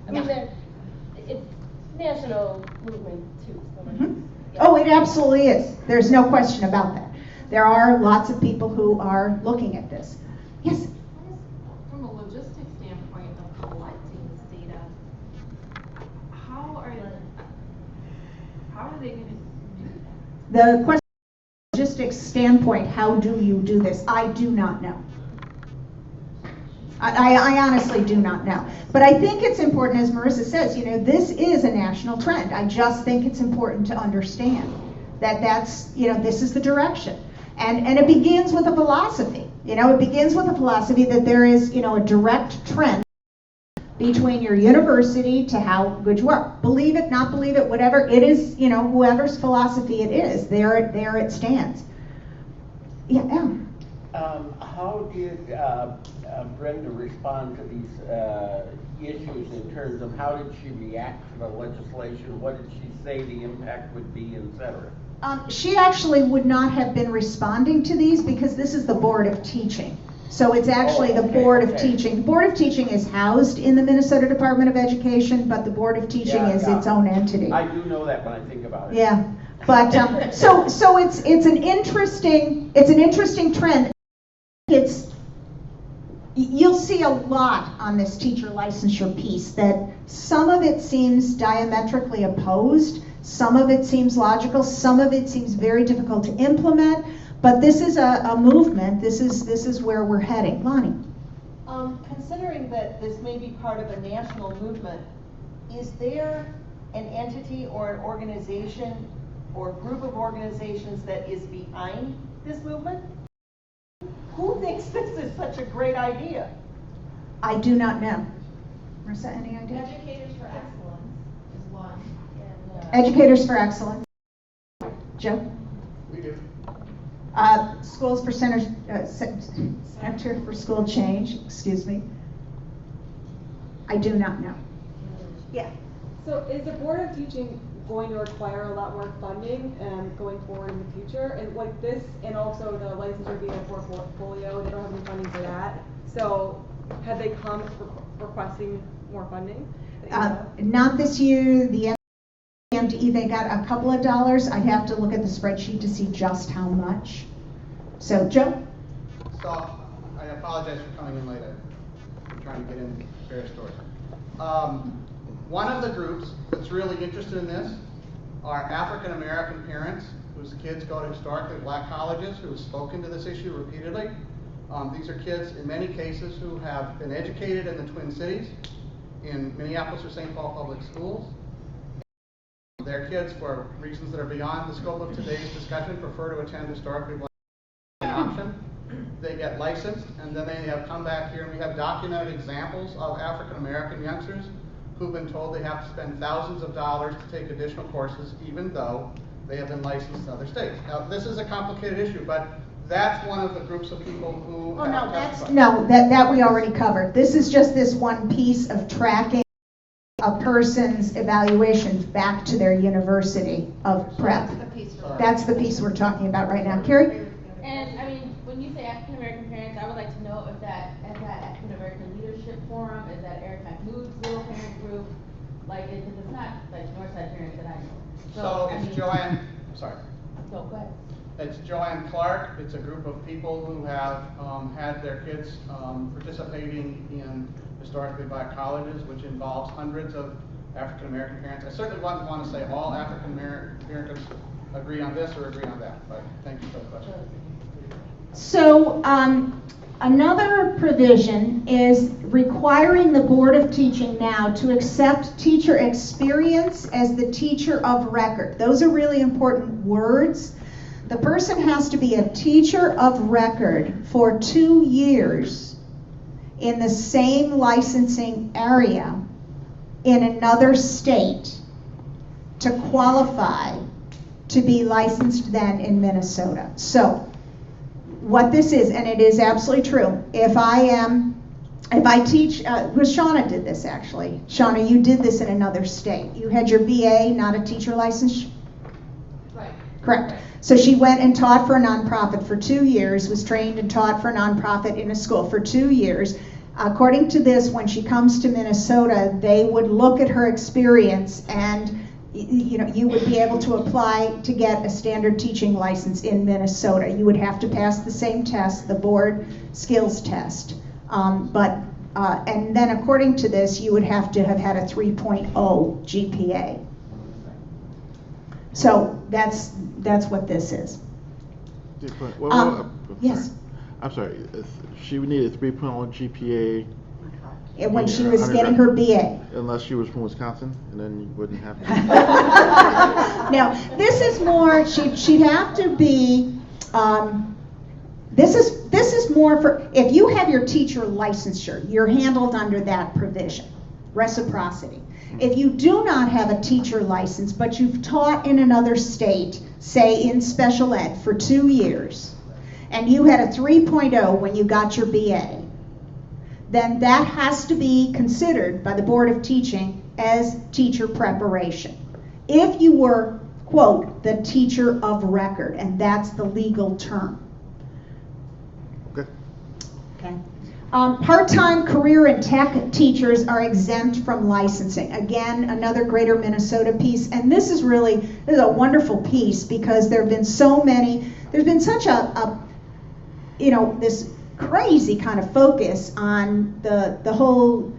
I Yeah. mean, it's national movement too. So Mm-hmm. Oh, it absolutely is. There's no question about that. There are lots of people who are looking at this. Yes? From a logistics standpoint of collecting this data, how are they going to do that? The question from a logistics standpoint, how do you do this? I do not know. I honestly do not know. But I think it's important, as Marissa says, this is a national trend. I just think it's important to understand that this is the direction. And it begins with a philosophy. It begins with a philosophy that there is, a direct trend between your university to how good you are. Believe it, not believe it, whatever it is, whoever's philosophy it is, there it stands. Yeah, Em. How did Brenda respond to these issues in terms of how did she react to the legislation? What did she say the impact would be, etc.? She actually would not have been responding to these because this is the Board of Teaching. So it's actually the Board of Teaching. The Board of Teaching is housed in the Minnesota Department of Education, but the Board of Teaching is its own entity. I do know that when I think about it. Yeah, but so it's an interesting trend. You'll see a lot on this teacher licensure piece that some of it seems diametrically opposed, some of it seems logical, some of it seems very difficult to implement, but this is a movement. This is where we're heading. Lonnie. Considering that this may be part of a national movement, is there an entity or an organization or group of organizations that is behind this movement? Who thinks this is such a great idea? I do not know. Marissa, any idea? Educators for Excellence is one. Educators for Excellence. Joe? We do. Schools for Center for School Change, excuse me. I do not know. Yeah. So is the Board of Teaching going to require a lot more funding going forward in the future? And like this, and also the licensure being a portfolio, they don't have any funding for that. So have they come requesting more funding? Not this year. The MDE, they got a couple of dollars. I'd have to look at the spreadsheet to see just how much. So, Joe? So, I apologize for coming in late. I'm trying to get in various stories. One of the groups that's really interested in this are African American parents whose kids go to historically black colleges who have spoken to this issue repeatedly. These are kids, in many cases, who have been educated in the Twin Cities, in Minneapolis or St. Paul public schools. Their kids, for reasons that are beyond the scope of today's discussion, prefer to attend historically black option. They get licensed, and then they have come back here, and we have documented examples of African American youngsters who've been told they have to spend thousands of dollars to take additional courses, even though they have been licensed in other states. Now, this is a complicated issue, but that's one of the groups of people who have testified. That we already covered. This is just this one piece of tracking a person's evaluations back to their university of prep. That's the piece we're talking about right now. Carrie? And I mean, when you say African American parents, I would like to know if that African American Leadership Forum, is that Eric Mahmoud's little parent group, like, because it's not like Northside parents that I know. So I it's mean, Joanne, sorry. So go ahead. It's Joanne Clark. It's a group of people who have had their kids participating in historically black colleges, which involves hundreds of African American parents. I certainly wouldn't want to say all African Americans agree on this or agree on that, but thank you for the question. So another provision is requiring the Board of Teaching now to accept teacher experience as the teacher of record. Those are really important words. The person has to be a teacher of record for 2 years in the same licensing area in another state to qualify to be licensed then in Minnesota. So what this is, and it is absolutely true, if I teach, Shauna did this actually. Shauna, you did this in another state. You had your BA, not a teacher license? Right. Correct. So she went and taught for a nonprofit for 2 years, was trained and taught for a nonprofit in a school for 2 years. According to this, when she comes to Minnesota, they would look at her experience and you would be able to apply to get a standard teaching license in Minnesota. You would have to pass the same test, the board skills test. And then according to this, you would have to have had a 3.0 GPA. So that's what this is. Well, Yes. I'm sorry, she would need a 3.0 GPA. And when she was getting her BA. Unless she was from Wisconsin, and then you wouldn't have to. Now, this is more, she'd have to be, this is more for, if you have your teacher licensure, you're handled under that provision, reciprocity. If you do not have a teacher license, but you've taught in another state, say in special ed for 2 years, and you had a 3.0 when you got your BA, then that has to be considered by the Board of Teaching as teacher preparation. If you were, quote, the teacher of record, and that's the legal term. Okay. Okay. Part-time career and tech teachers are exempt from licensing. Again, another Greater Minnesota piece, and this is a wonderful piece because there's been such a this crazy kind of focus on the whole,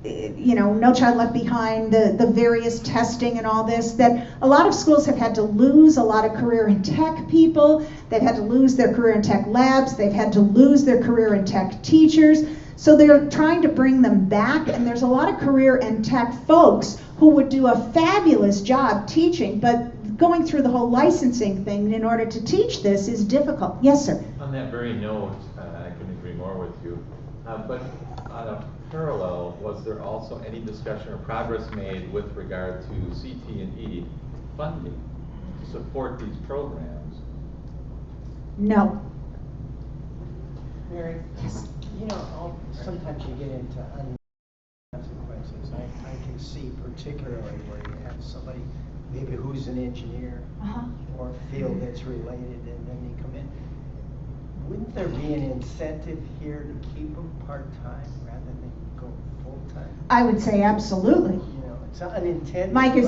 No Child Left Behind, the various testing and all this, that a lot of schools have had to lose a lot of career and tech people. They've had to lose their career and tech labs. They've had to lose their career and tech teachers. So they're trying to bring them back, and there's a lot of career and tech folks who would do a fabulous job teaching, but going through the whole licensing thing in order to teach this is difficult. Yes, sir? On that very note, I couldn't agree more with you. But on a parallel, was there also any discussion or progress made with regard to CT&E funding to support these programs? No. Mary? Yes. Sometimes you get into consequences. I can see particularly where you have somebody maybe who's an engineer or a field that's related, and then they come in. Wouldn't there be an incentive here to keep them part-time rather than go full-time? I would say absolutely. It's unintended. Mike,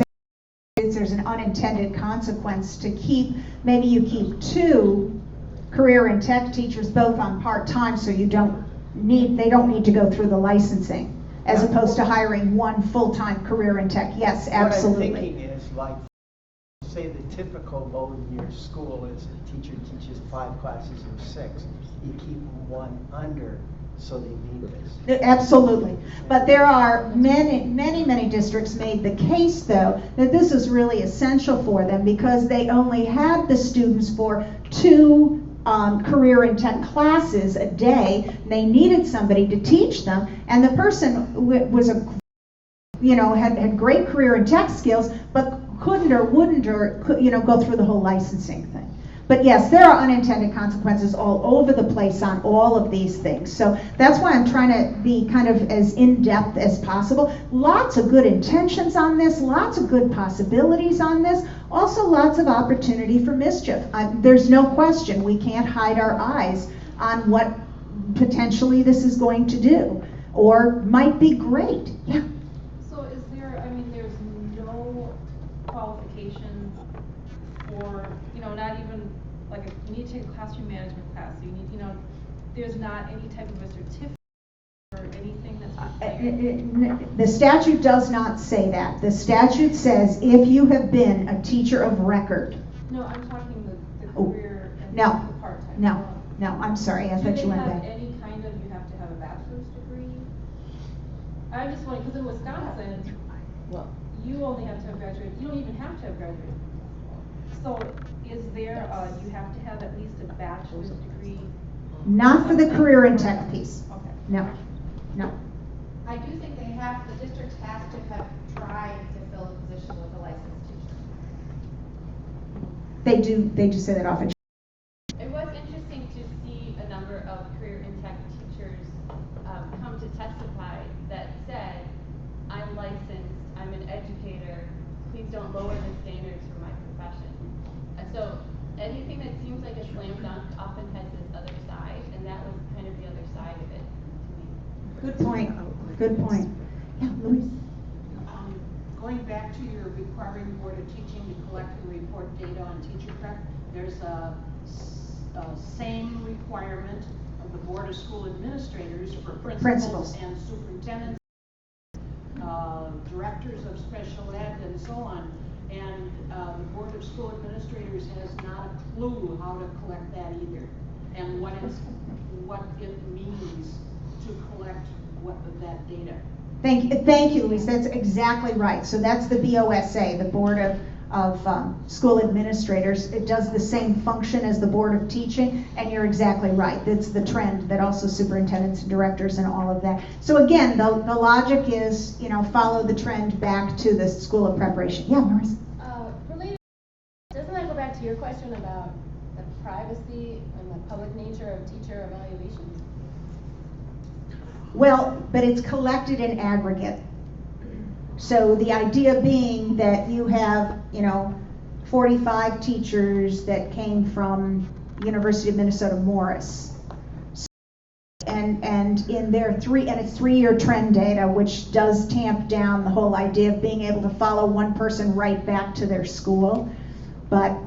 there's an unintended consequence to maybe you keep 2 career and tech teachers both on part-time, so they don't need to go through the licensing, as opposed to hiring 1 full-time career and tech. Yes, absolutely. What I'm thinking is, like, say the typical load in your school is a teacher teaches 5 classes or 6. You keep 1 under so they need this. Absolutely. But there are many districts made the case, though, that this is really essential for them because they only had the students for 2 career and tech classes a day. They needed somebody to teach them, and the person was had great career and tech skills, but couldn't or wouldn't or go through the whole licensing thing. But yes, there are unintended consequences all over the place on all of these things. So that's why I'm trying to be kind of as in-depth as possible. Lots of good intentions on this, lots of good possibilities on this, also lots of opportunity for mischief. There's no question we can't hide our eyes on what potentially this is going to do or might be great. Yeah. So is there, there's no qualifications for, not even like you need to take a classroom management class, so you need, there's not any type of a certificate or anything that's The statute does not say that. The statute says if you have been a teacher of record. No, I'm talking the career and the part-time. No, I'm sorry, I thought you went back. Do they have any kind of, you have to have a bachelor's degree? I'm just wondering, because in Wisconsin, you only have to have graduated, you don't even have to have graduated. So is there, you have to have at least a bachelor's degree? Not for the career and tech piece. Okay. No. I do think the district has to have tried to fill a position with a licensed teacher. They do say that often. It was interesting to see a number of career and tech teachers come to testify that said, I'm licensed, I'm an educator, please don't lower the standards for my profession. So anything that seems like a slam dunk often has this other side, and that was kind of the other side of it to me. Good point. Good point. Yeah, Louise. Going back to your requiring Board of Teaching to collect and report data on teacher prep, there's a same requirement of the Board of School Administrators for principals and superintendents, directors of special ed, and so on. And the Board of School Administrators has not a clue how to collect that either. and what it means to collect that data. Thank you, Louise. That's exactly right. So that's the BOSA, the Board of School Administrators. It does the same function as the Board of Teaching, and you're exactly right. That's the trend that also superintendents and directors and all of that. So again, the logic is, follow the trend back to the School of Preparation. Yeah, Marissa? Related, doesn't that go back to your question about the privacy and the public nature of teacher evaluations? Well, but it's collected in aggregate. So the idea being that you have, 45 teachers that came from University of Minnesota Morris. And in their it's 3-year trend data, which does tamp down the whole idea of being able to follow one person right back to their school. But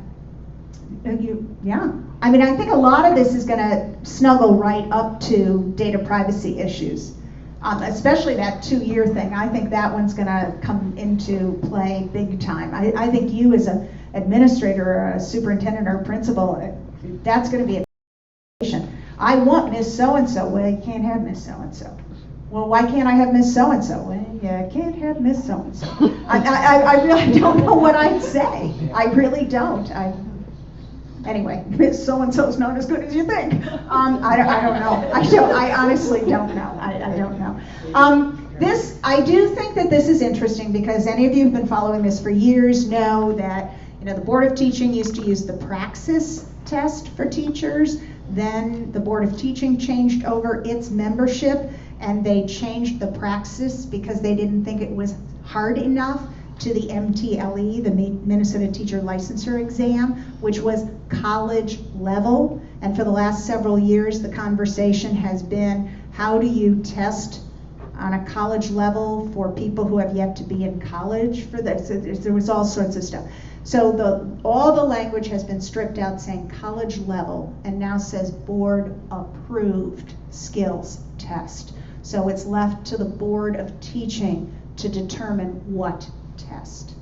I think a lot of this is going to snuggle right up to data privacy issues, especially that 2-year thing. I think that one's going to come into play big time. I think you as an administrator or a superintendent or a principal, that's going to be a conversation. I want Miss So-and-so. Well, you can't have Miss So-and-so. Well, why can't I have Miss So-and-so? Well, yeah, I can't have Miss So-and-so. I really don't know what I'd say. I really don't. Anyway, Miss So-and-so's not as good as you think. I don't know. I honestly don't know. I don't know. I do think that this is interesting because any of you who've been following this for years know that, the Board of Teaching used to use the Praxis test for teachers. Then the Board of Teaching changed over its membership and they changed the Praxis because they didn't think it was hard enough to the MTLE, the Minnesota Teacher Licensure Exam, which was college level. And for the last several years, the conversation has been, how do you test on a college level for people who have yet to be in college for this? There was all sorts of stuff. So all the language has been stripped out saying college level and now says board approved skills test. So it's left to the Board of Teaching to determine what test.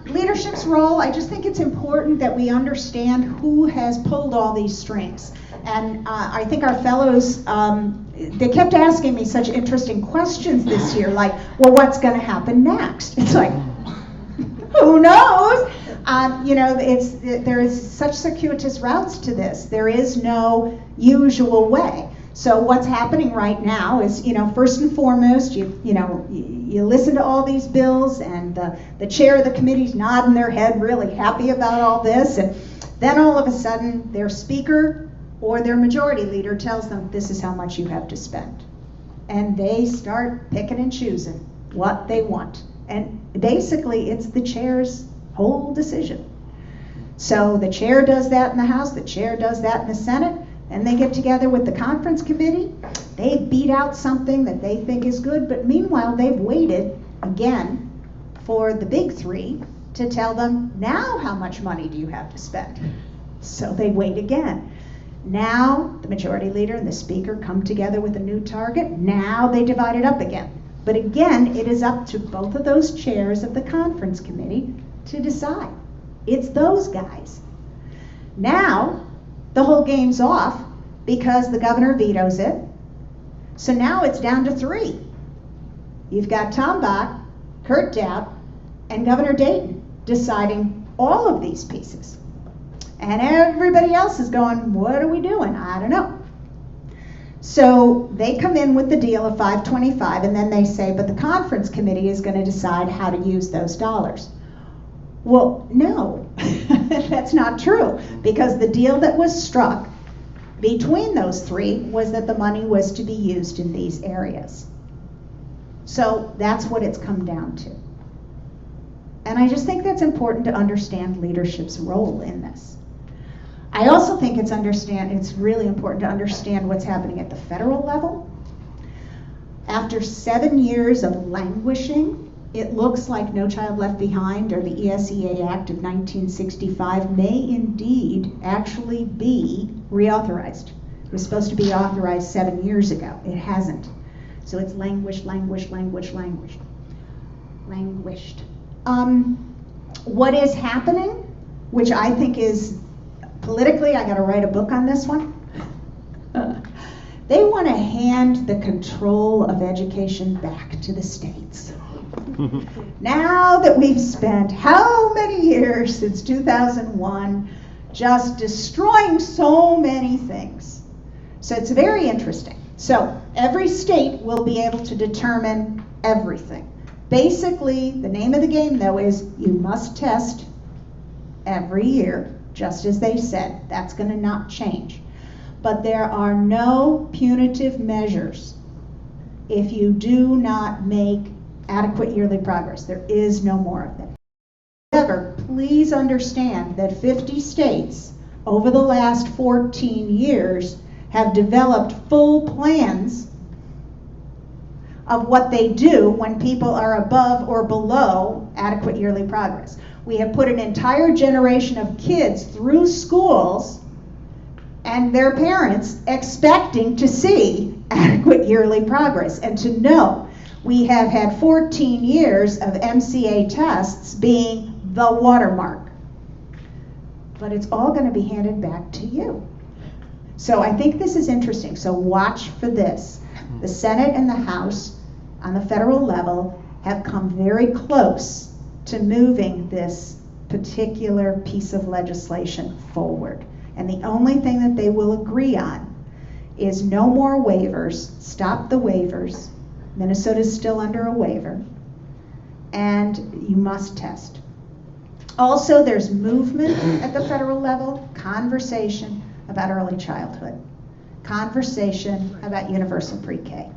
Leadership's role, I just think it's important that we understand who has pulled all these strings. And I think our fellows, they kept asking me such interesting questions this year, like, well, what's going to happen next? It's like, who knows? There is such circuitous routes to this. There is no usual way. So what's happening right now is, first and foremost, you listen to all these bills, and the chair of the committee's nodding their head, really happy about all this, and then all of a sudden, their speaker or their majority leader tells them, this is how much you have to spend. And they start picking and choosing what they want. And basically, it's the chair's whole decision. So the chair does that in the House, the chair does that in the Senate, and they get together with the conference committee. They beat out something that they think is good, but meanwhile, they've waited again for the big three to tell them, now how much money do you have to spend? So they wait again. Now the majority leader and the speaker come together with a new target. Now they divide it up again. But again, it is up to both of those chairs of the conference committee to decide. It's those guys. Now, the whole game's off because the governor vetoes it. So now it's down to 3. You've got Tom Bach, Kurt Dapp, and Governor Dayton deciding all of these pieces. And everybody else is going, what are we doing? I don't know. So they come in with the deal of $525, and then they say, but the conference committee is going to decide how to use those dollars. Well, no, that's not true, because the deal that was struck between those 3 was that the money was to be used in these areas. So that's what it's come down to. And I just think that's important to understand leadership's role in this. I also think it's really important to understand what's happening at the federal level. After 7 years of languishing, it looks like No Child Left Behind or the ESEA Act of 1965 may indeed actually be reauthorized. It was supposed to be authorized 7 years ago. It hasn't. So it's languished. What is happening, which I think is politically, I gotta write a book on this one. They want to hand the control of education back to the states. Now that we've spent how many years since 2001 just destroying so many things. So it's very interesting. So every state will be able to determine everything. Basically, the name of the game though is you must test every year, just as they said. That's going to not change. But there are no punitive measures if you do not make adequate yearly progress. There is no more of them. However, please understand that 50 states over the last 14 years have developed full plans of what they do when people are above or below adequate yearly progress. We have put an entire generation of kids through schools and their parents expecting to see adequate yearly progress and to know. We have had 14 years of MCA tests being the watermark. But it's all going to be handed back to you. So I think this is interesting. So watch for this. The Senate and the House on the federal level have come very close to moving this particular piece of legislation forward. And the only thing that they will agree on is no more waivers, stop the waivers. Minnesota's still under a waiver. And you must test. Also, there's movement at the federal level, conversation about early childhood, conversation about universal pre-K.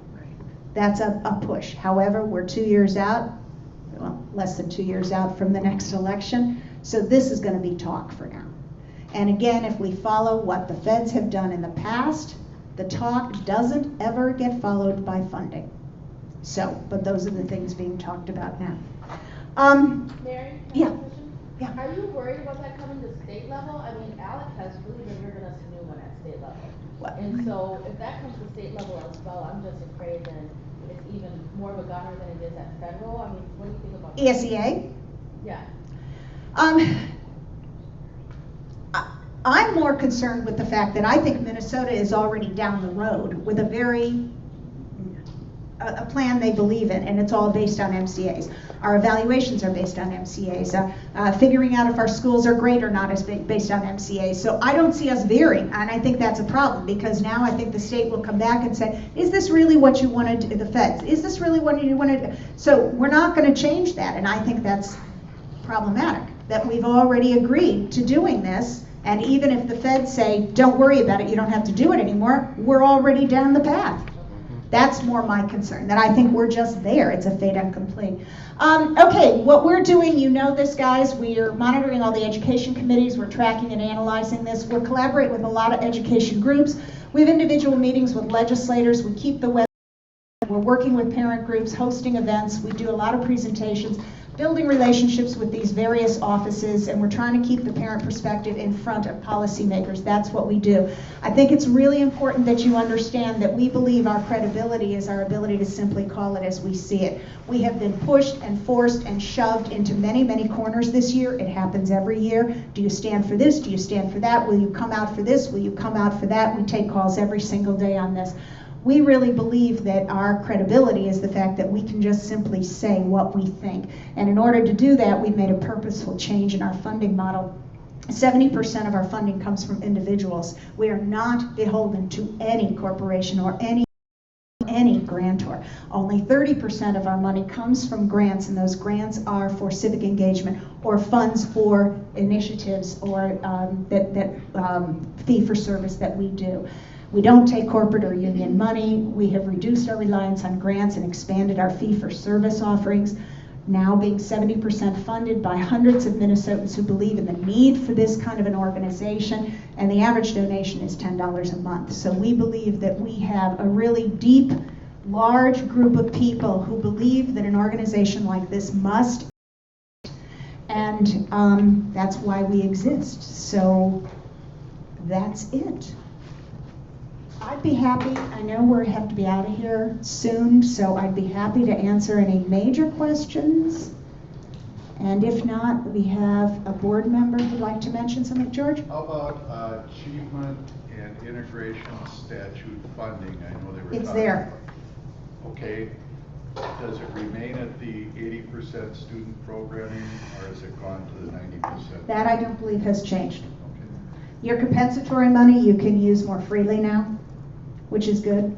That's a push. However, we're 2 years out, well, less than 2 years out from the next election, so this is going to be talk for now. And again, if we follow what the feds have done in the past, the talk doesn't ever get followed by funding. So, but those are the things being talked about now. Mary, yeah. Question? Yeah. Are you worried about that coming to state level? I mean, ALEC has really been ripping us a new one at state level. What? And so if that comes to state level as well, I'm just afraid then it's even more of a goner than it is at federal. I mean, what do you think about that? ESEA? Yeah. I'm more concerned with the fact that I think Minnesota is already down the road with a plan they believe in, and it's all based on MCAs. Our evaluations are based on MCAs. Figuring out if our schools are great or not is based on MCAs. So I don't see us veering, and I think that's a problem because now I think the state will come back and say, is this really what you want to do, the feds? Is this really what you want to do? So we're not going to change that, and I think that's problematic, that we've already agreed to doing this, and even if the feds say, don't worry about it, you don't have to do it anymore, we're already down the path. That's more my concern, that I think we're just there. It's a fait accompli. Okay, what we're doing, you know this, guys. We are monitoring all the education committees. We're tracking and analyzing this. We're collaborating with a lot of education groups. We have individual meetings with legislators. We keep the web. We're working with parent groups, hosting events. We do a lot of presentations, building relationships with these various offices, and we're trying to keep the parent perspective in front of policymakers. That's what we do. I think it's really important that you understand that we believe our credibility is our ability to simply call it as we see it. We have been pushed and forced and shoved into many, many corners this year. It happens every year. Do you stand for this? Do you stand for that? Will you come out for this? Will you come out for that? We take calls every single day on this. We really believe that our credibility is the fact that we can just simply say what we think. And in order to do that, we've made a purposeful change in our funding model. 70% of our funding comes from individuals. We are not beholden to any corporation or any grantor. Only 30% of our money comes from grants, and those grants are for civic engagement or funds for initiatives or fee for service that we do. We don't take corporate or union money. We have reduced our reliance on grants and expanded our fee-for-service offerings, now being 70% funded by hundreds of Minnesotans who believe in the need for this kind of an organization, and the average donation is $10 a month. So we believe that we have a really deep, large group of people who believe that an organization like this must, and that's why we exist. So that's it. I'd be happy, I know we have to be out of here soon, so I'd be happy to answer any major questions. And if not, we have a board member who'd like to mention something. George? How about achievement and integration statute funding? I know they were It's talking there. about- Okay, does it remain at the 80% student programming, or has it gone to the 90%? That I don't believe has changed. Okay. Your compensatory money you can use more freely now, which is good.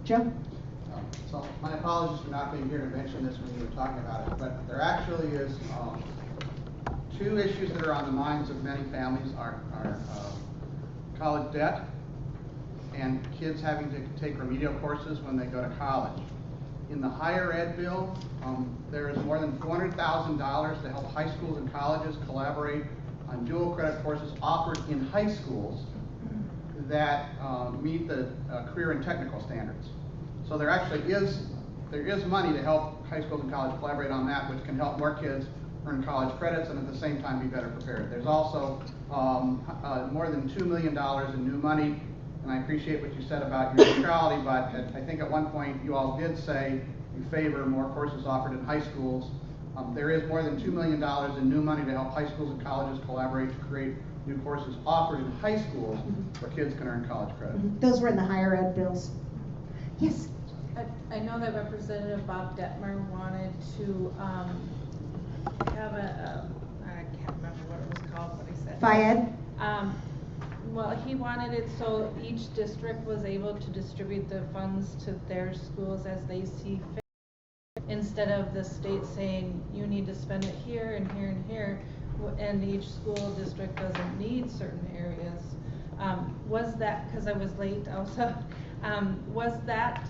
Joe? So my apologies for not being here to mention this when you were talking about it, but there actually is two issues that are on the minds of many families are college debt and kids having to take remedial courses when they go to college. In the higher ed bill, there is more than $400,000 to help high schools and colleges collaborate on dual credit courses offered in high schools that meet the career and technical standards. So there actually is money to help high schools and colleges collaborate on that, which can help more kids earn college credits and at the same time be better prepared. There's also more than $2 million in new money, and I appreciate what you said about your neutrality, but I think at one point you all did say you favor more courses offered in high schools. There is more than $2 million in new money to help high schools and colleges collaborate to create new courses offered in high schools where kids can earn college credit. Those were in the higher ed bills. Yes? I know that Representative Bob Detmer wanted to have I can't remember what it was called, what he said. Fayed? Well, he wanted it so each district was able to distribute the funds to their schools as they see fit, instead of the state saying you need to spend it here and here and here, and each school district doesn't need certain areas. Was that, because I was late also, was that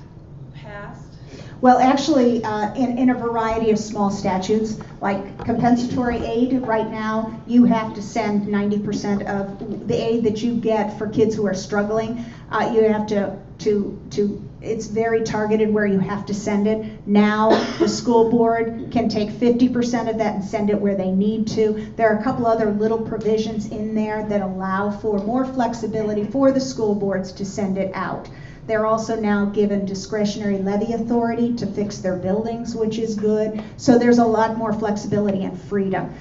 passed? Well, actually, in a variety of small statutes, like compensatory aid, right now, you have to send 90% of the aid that you get for kids who are struggling. You have to it's very targeted where you have to send it. Now, the school board can take 50% of that and send it where they need to. There are a couple other little provisions in there that allow for more flexibility for the school boards to send it out. They're also now given discretionary levy authority to fix their buildings, which is good. So there's a lot more flexibility and freedom.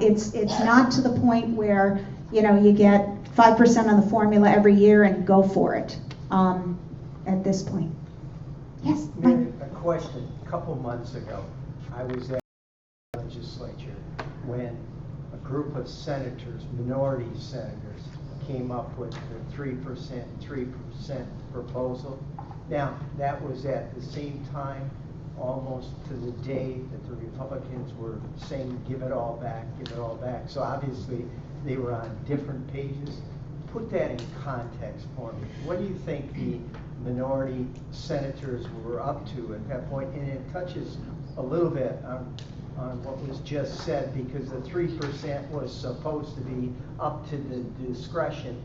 It's not to the point where you get 5% on the formula every year and go for it at this point. Yes, Mike? A question. A couple months ago, I was at the legislature when a group of senators, minority senators, came up with the 3% proposal. Now, that was at the same time, almost to the day that the Republicans were saying, give it all back, give it all back. So obviously, they were on different pages. Put that in context for me. What do you think the minority senators were up to at that point? And it touches a little bit on what was just said, because the 3% was supposed to be up to the discretion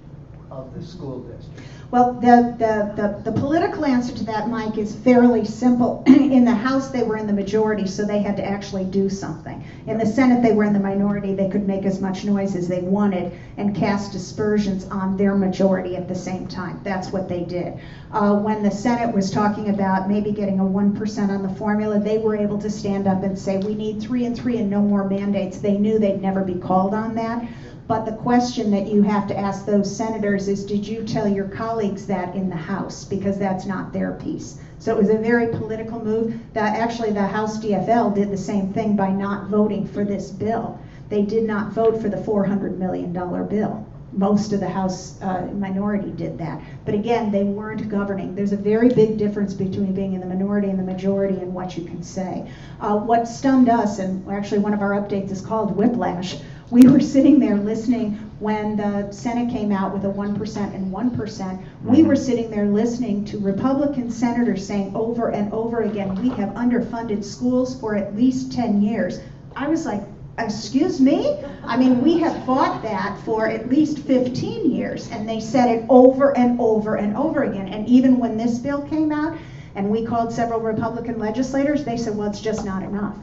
of the school district. Well, the political answer to that, Mike, is fairly simple. In the House, they were in the majority, so they had to actually do something. In the Senate, they were in the minority. They could make as much noise as they wanted and cast aspersions on their majority at the same time. That's what they did. When the Senate was talking about maybe getting a 1% on the formula, they were able to stand up and say, we need 3 and 3 and no more mandates. They knew they'd never be called on that. But the question that you have to ask those senators is, did you tell your colleagues that in the House? Because that's not their piece. So it was a very political move. Actually, the House DFL did the same thing by not voting for this bill. They did not vote for the $400 million bill. Most of the House minority did that. But again, they weren't governing. There's a very big difference between being in the minority and the majority and what you can say. What stunned us, and actually one of our updates is called Whiplash, we were sitting there listening when the Senate came out with a 1% and 1%. We were sitting there listening to Republican senators saying over and over again, we have underfunded schools for at least 10 years. I was like, excuse me? I mean, we have fought that for at least 15 years, and they said it over and over and over again. And even when this bill came out, and we called several Republican legislators, they said, well, it's just not enough.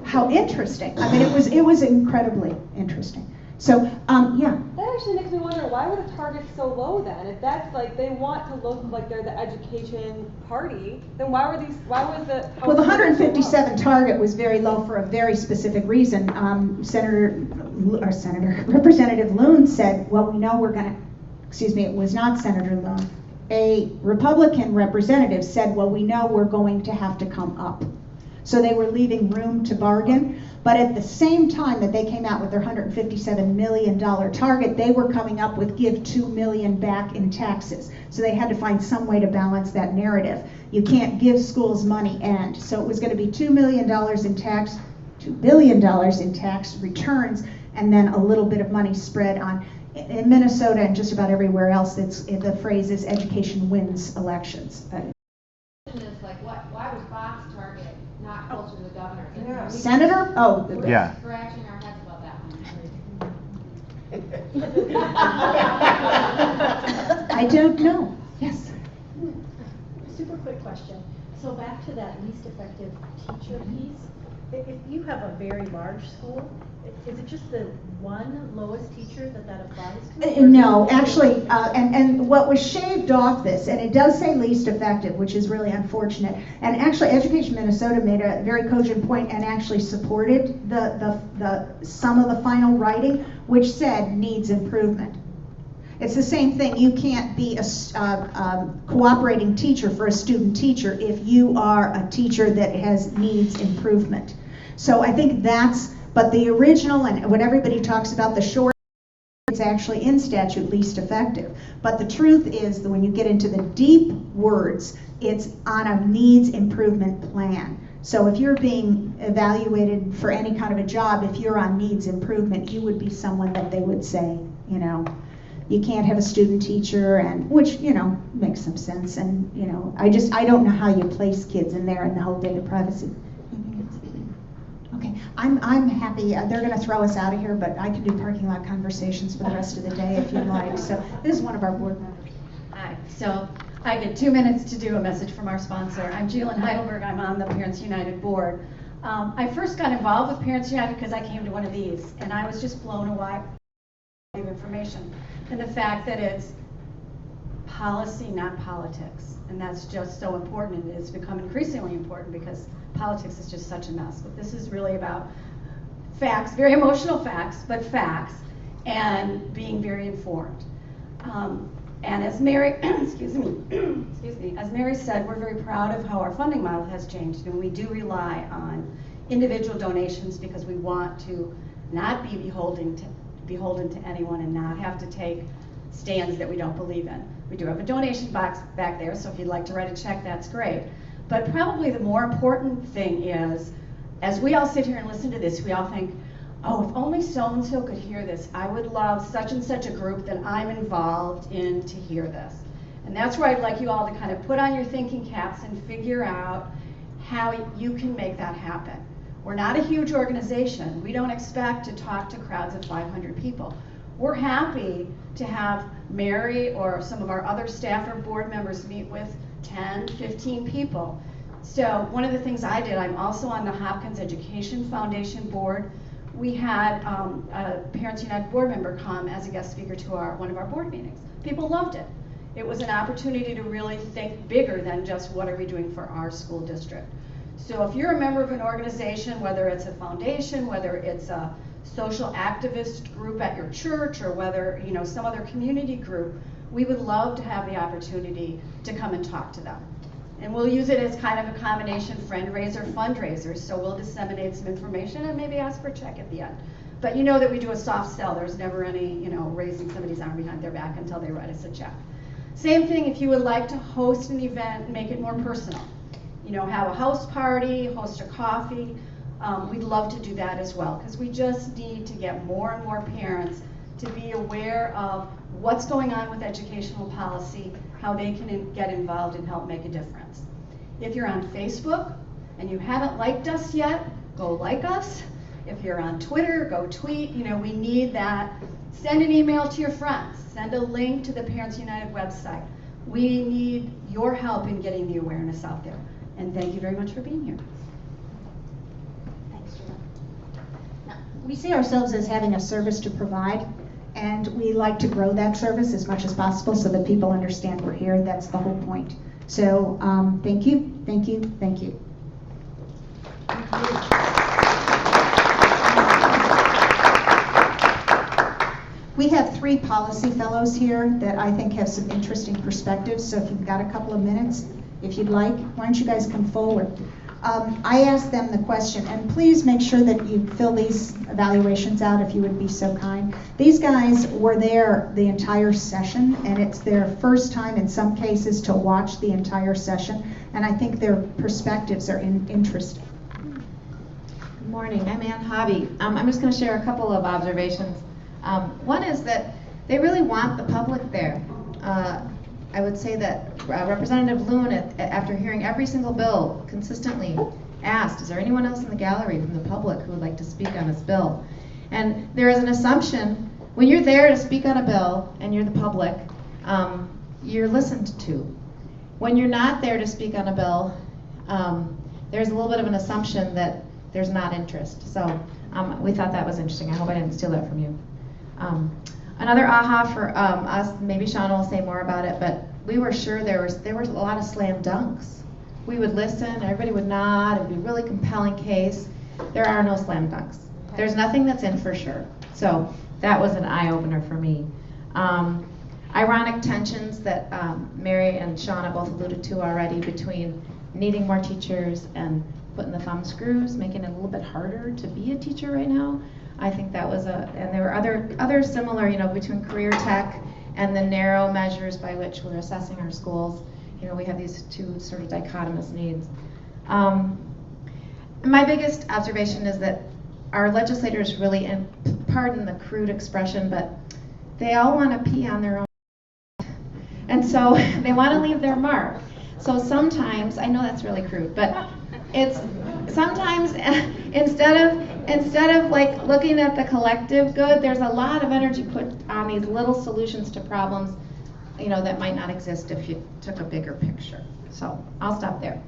How interesting. I mean, it was incredibly interesting. So, yeah. That actually makes me wonder, why were the targets so low then? If that's like, they want to look like they're the education party, then why was the... Well, the 157 target was very low for a very specific reason. Representative Loon said, well, we know we're gonna, excuse me, it was not Senator Loon. A Republican representative said, well, we know we're going to have to come up. So they were leaving room to bargain. But at the same time that they came out with their $157 million target, they were coming up with give $2 million back in taxes. So they had to find some way to balance that narrative. You can't give schools money and. So it was going to be $2 million in tax, $2 billion in tax returns, and then a little bit of money spread on. In Minnesota and just about everywhere else, the phrase is education wins elections. It's like, why was Fox Target not closer to the governor? Yeah. Senator? Oh, yeah. Scratching our heads about that one. I don't know. Yes. Super quick question. So back to that least effective teacher piece. If you have a very large school, is it just the one lowest teacher that applies to? No, actually, and what was shaved off this, and it does say least effective, which is really unfortunate. And actually, Education Minnesota made a very cogent point and actually supported some of the final writing, which said needs improvement. It's the same thing. You can't be a cooperating teacher for a student teacher if you are a teacher that needs improvement. So I think but the original and what everybody talks about, the short, it's actually in statute least effective. But the truth is that when you get into the deep words, it's on a needs improvement plan. So if you're being evaluated for any kind of a job, if you're on needs improvement, you would be someone that they would say, you can't have a student teacher, and which, makes some sense. And, I don't know how you place kids in there and the whole data privacy. Okay, I'm happy. They're going to throw us out of here, but I can do parking lot conversations for the rest of the day if you'd like. So this is one of our board members. Hi. So I get 2 minutes to do a message from our sponsor. I'm Jillian Heidelberg. I'm on the Parents United board. I first got involved with Parents United because I came to one of these, and I was just blown away by the information and the fact that it's policy, not politics. And that's just so important, and it's become increasingly important because politics is just such a mess. But this is really about facts, very emotional facts, but facts, and being very informed. And as Mary, excuse me, as Mary said, we're very proud of how our funding model has changed, and we do rely on individual donations because we want to not be beholden to anyone and not have to take stands that we don't believe in. We do have a donation box back there, so if you'd like to write a check, that's great. But probably the more important thing is, as we all sit here and listen to this, we all think, oh, if only so-and-so could hear this, I would love such and such a group that I'm involved in to hear this. And that's where I'd like you all to kind of put on your thinking caps and figure out how you can make that happen. We're not a huge organization. We don't expect to talk to crowds of 500 people. We're happy to have Mary or some of our other staff or board members meet with 10, 15 people. So one of the things I did, I'm also on the Hopkins Education Foundation board. We had a Parents United board member come as a guest speaker to one of our board meetings. People loved it. It was an opportunity to really think bigger than just what are we doing for our school district. So if you're a member of an organization, whether it's a foundation, whether it's a social activist group at your church, or whether some other community group, we would love to have the opportunity to come and talk to them. And we'll use it as kind of a combination friend raiser, fundraiser. So we'll disseminate some information and maybe ask for a check at the end. But you know that we do a soft sell. There's never any, raising somebody's arm behind their back until they write us a check. Same thing if you would like to host an event, make it more personal. Have a house party, host a coffee. We'd love to do that as well, because we just need to get more and more parents to be aware of what's going on with educational policy, how they can get involved and help make a difference. If you're on Facebook and you haven't liked us yet, go like us. If you're on Twitter, go tweet. We need that. Send an email to your friends. Send a link to the Parents United website. We need your help in getting the awareness out there. And thank you very much for being here. Thanks, Sheila. Now, we see ourselves as having a service to provide, and we like to grow that service as much as possible so that people understand we're here. That's the whole point. So thank you, thank you, thank you. We have 3 policy fellows here that I think have some interesting perspectives, so if you've got a couple of minutes, if you'd like, why don't you guys come forward? I asked them the question, and please make sure that you fill these evaluations out if you would be so kind. These guys were there the entire session, and it's their first time in some cases to watch the entire session, and I think their perspectives are interesting. Good morning, I'm Ann Hobby. I'm just going to share a couple of observations. One is that they really want the public there. I would say that Representative Loon, after hearing every single bill, consistently asked, is there anyone else in the gallery from the public who would like to speak on this bill? And there is an assumption, when you're there to speak on a bill and you're the public, you're listened to. When you're not there to speak on a bill, there's a little bit of an assumption that there's not interest. So we thought that was interesting. I hope I didn't steal that from you. Another aha for us, maybe Sean will say more about it, but we were sure there were a lot of slam dunks. We would listen, everybody would nod, it would be a really compelling case. There are no slam dunks. There's nothing that's in for sure. So that was an eye-opener for me. Ironic tensions that Mary and Shauna both alluded to already between needing more teachers and putting the thumb screws, making it a little bit harder to be a teacher right now. I think that was and there were other similar, between career tech and the narrow measures by which we're assessing our schools. We have these 2 sort of dichotomous needs. My biggest observation is that our legislators really, and pardon the crude expression, but they all want to pee on their own. And so they want to leave their mark. So sometimes, I know that's really crude, but it's sometimes instead of like looking at the collective good, there's a lot of energy put on these little solutions to problems, that might not exist if you took a bigger picture. So I'll stop there.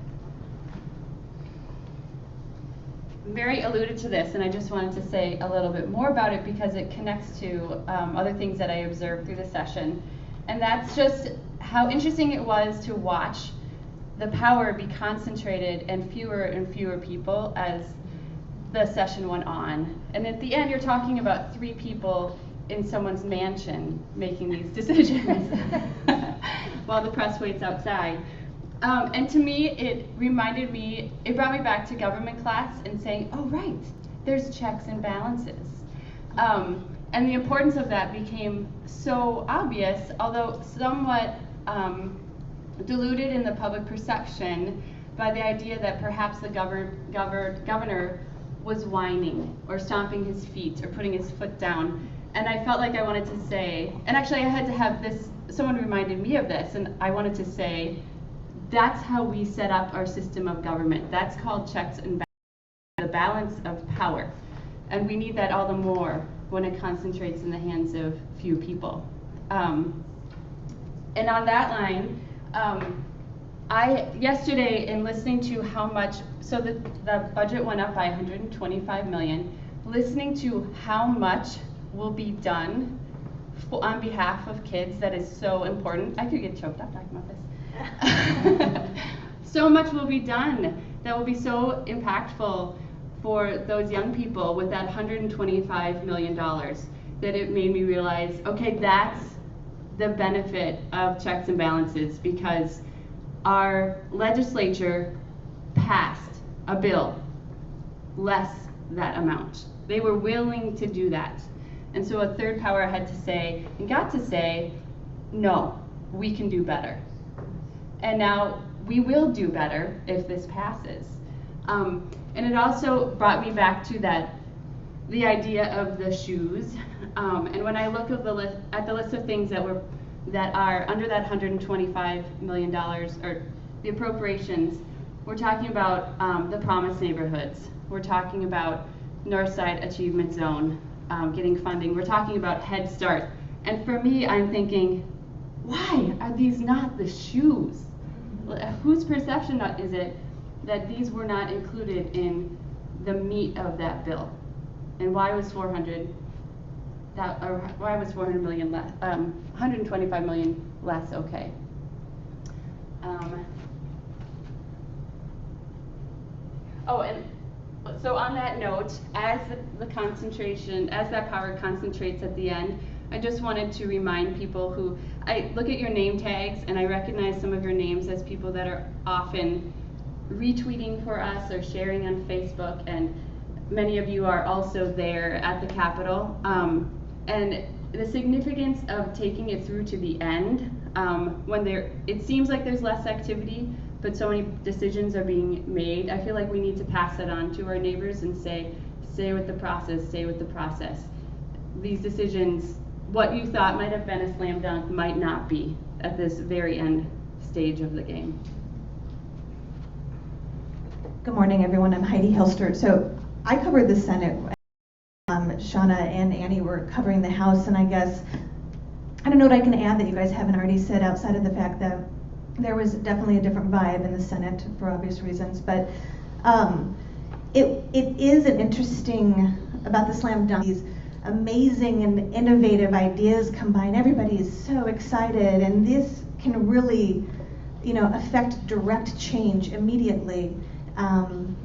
Mary alluded to this, and I just wanted to say a little bit more about it because it connects to other things that I observed through the session. And that's just how interesting it was to watch the power be concentrated and fewer people as the session went on. And at the end, you're talking about 3 people in someone's mansion making these decisions while the press waits outside. And to me, it brought me back to government class and saying, oh right, there's checks and balances. And the importance of that became so obvious, although somewhat diluted in the public perception by the idea that perhaps the governor was whining or stomping his feet or putting his foot down. And I felt like I wanted to say, and actually I had to have this, someone reminded me of this, and I wanted to say, that's how we set up our system of government. That's called checks and balances, the balance of power. And we need that all the more when it concentrates in the hands of few people. And on that line, yesterday in listening to how much, so the budget went up by 125 million, listening to how much will be done on behalf of kids, that is so important. I could get choked up talking about this. So much will be done that will be so impactful for those young people with that $125 million that it made me realize, okay, that's the benefit of checks and balances, because our legislature passed a bill less that amount. They were willing to do that. And so a third power had to say, and got to say, no, we can do better. And now we will do better if this passes. And it also brought me back to the idea of the shoes. And when I look at the list of things that are under that $125 million, or the appropriations, we're talking about the promised neighborhoods. We're talking about Northside Achievement Zone getting funding. We're talking about Head Start. And for me, I'm thinking, why are these not the shoes? Whose perception is it that these were not included in the meat of that bill? And why was 400 million less, 125 million less okay? And so on that note, as that power concentrates at the end, I just wanted to remind people who, I look at your name tags and I recognize some of your names as people that are often retweeting for us or sharing on Facebook, and many of you are also there at the Capitol. And the significance of taking it through to the end, when it seems like there's less activity, but so many decisions are being made, I feel like we need to pass that on to our neighbors and say, stay with the process, stay with the process. These decisions, what you thought might have been a slam dunk might not be at this very end stage of the game. Good morning, everyone. I'm Heidi Hilstert. So I covered the Senate. Shauna and Annie were covering the House, and I guess, I don't know what I can add that you guys haven't already said outside of the fact that there was definitely a different vibe in the Senate for obvious reasons, but it is an interesting about the slam dunk. These amazing and innovative ideas combined. Everybody is so excited, and this can really, affect direct change immediately.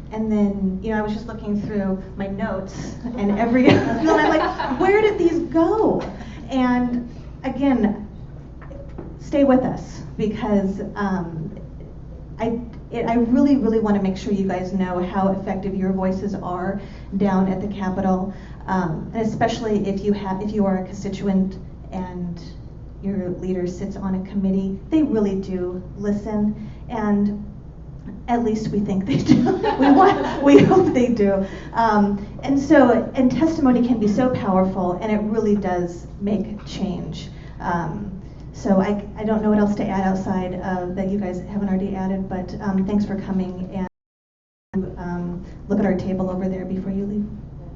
And then, I was just looking through my notes, and every I'm like, where did these go? And again, stay with us, because I really, really want to make sure you guys know how effective your voices are down at the Capitol, and especially if you are a constituent and your leader sits on a committee. They really do listen, and at least we think they do. we hope they do. And testimony can be so powerful, and it really does make change. So I don't know what else to add outside that you guys haven't already added, but thanks for coming, and look at our table over there before you leave.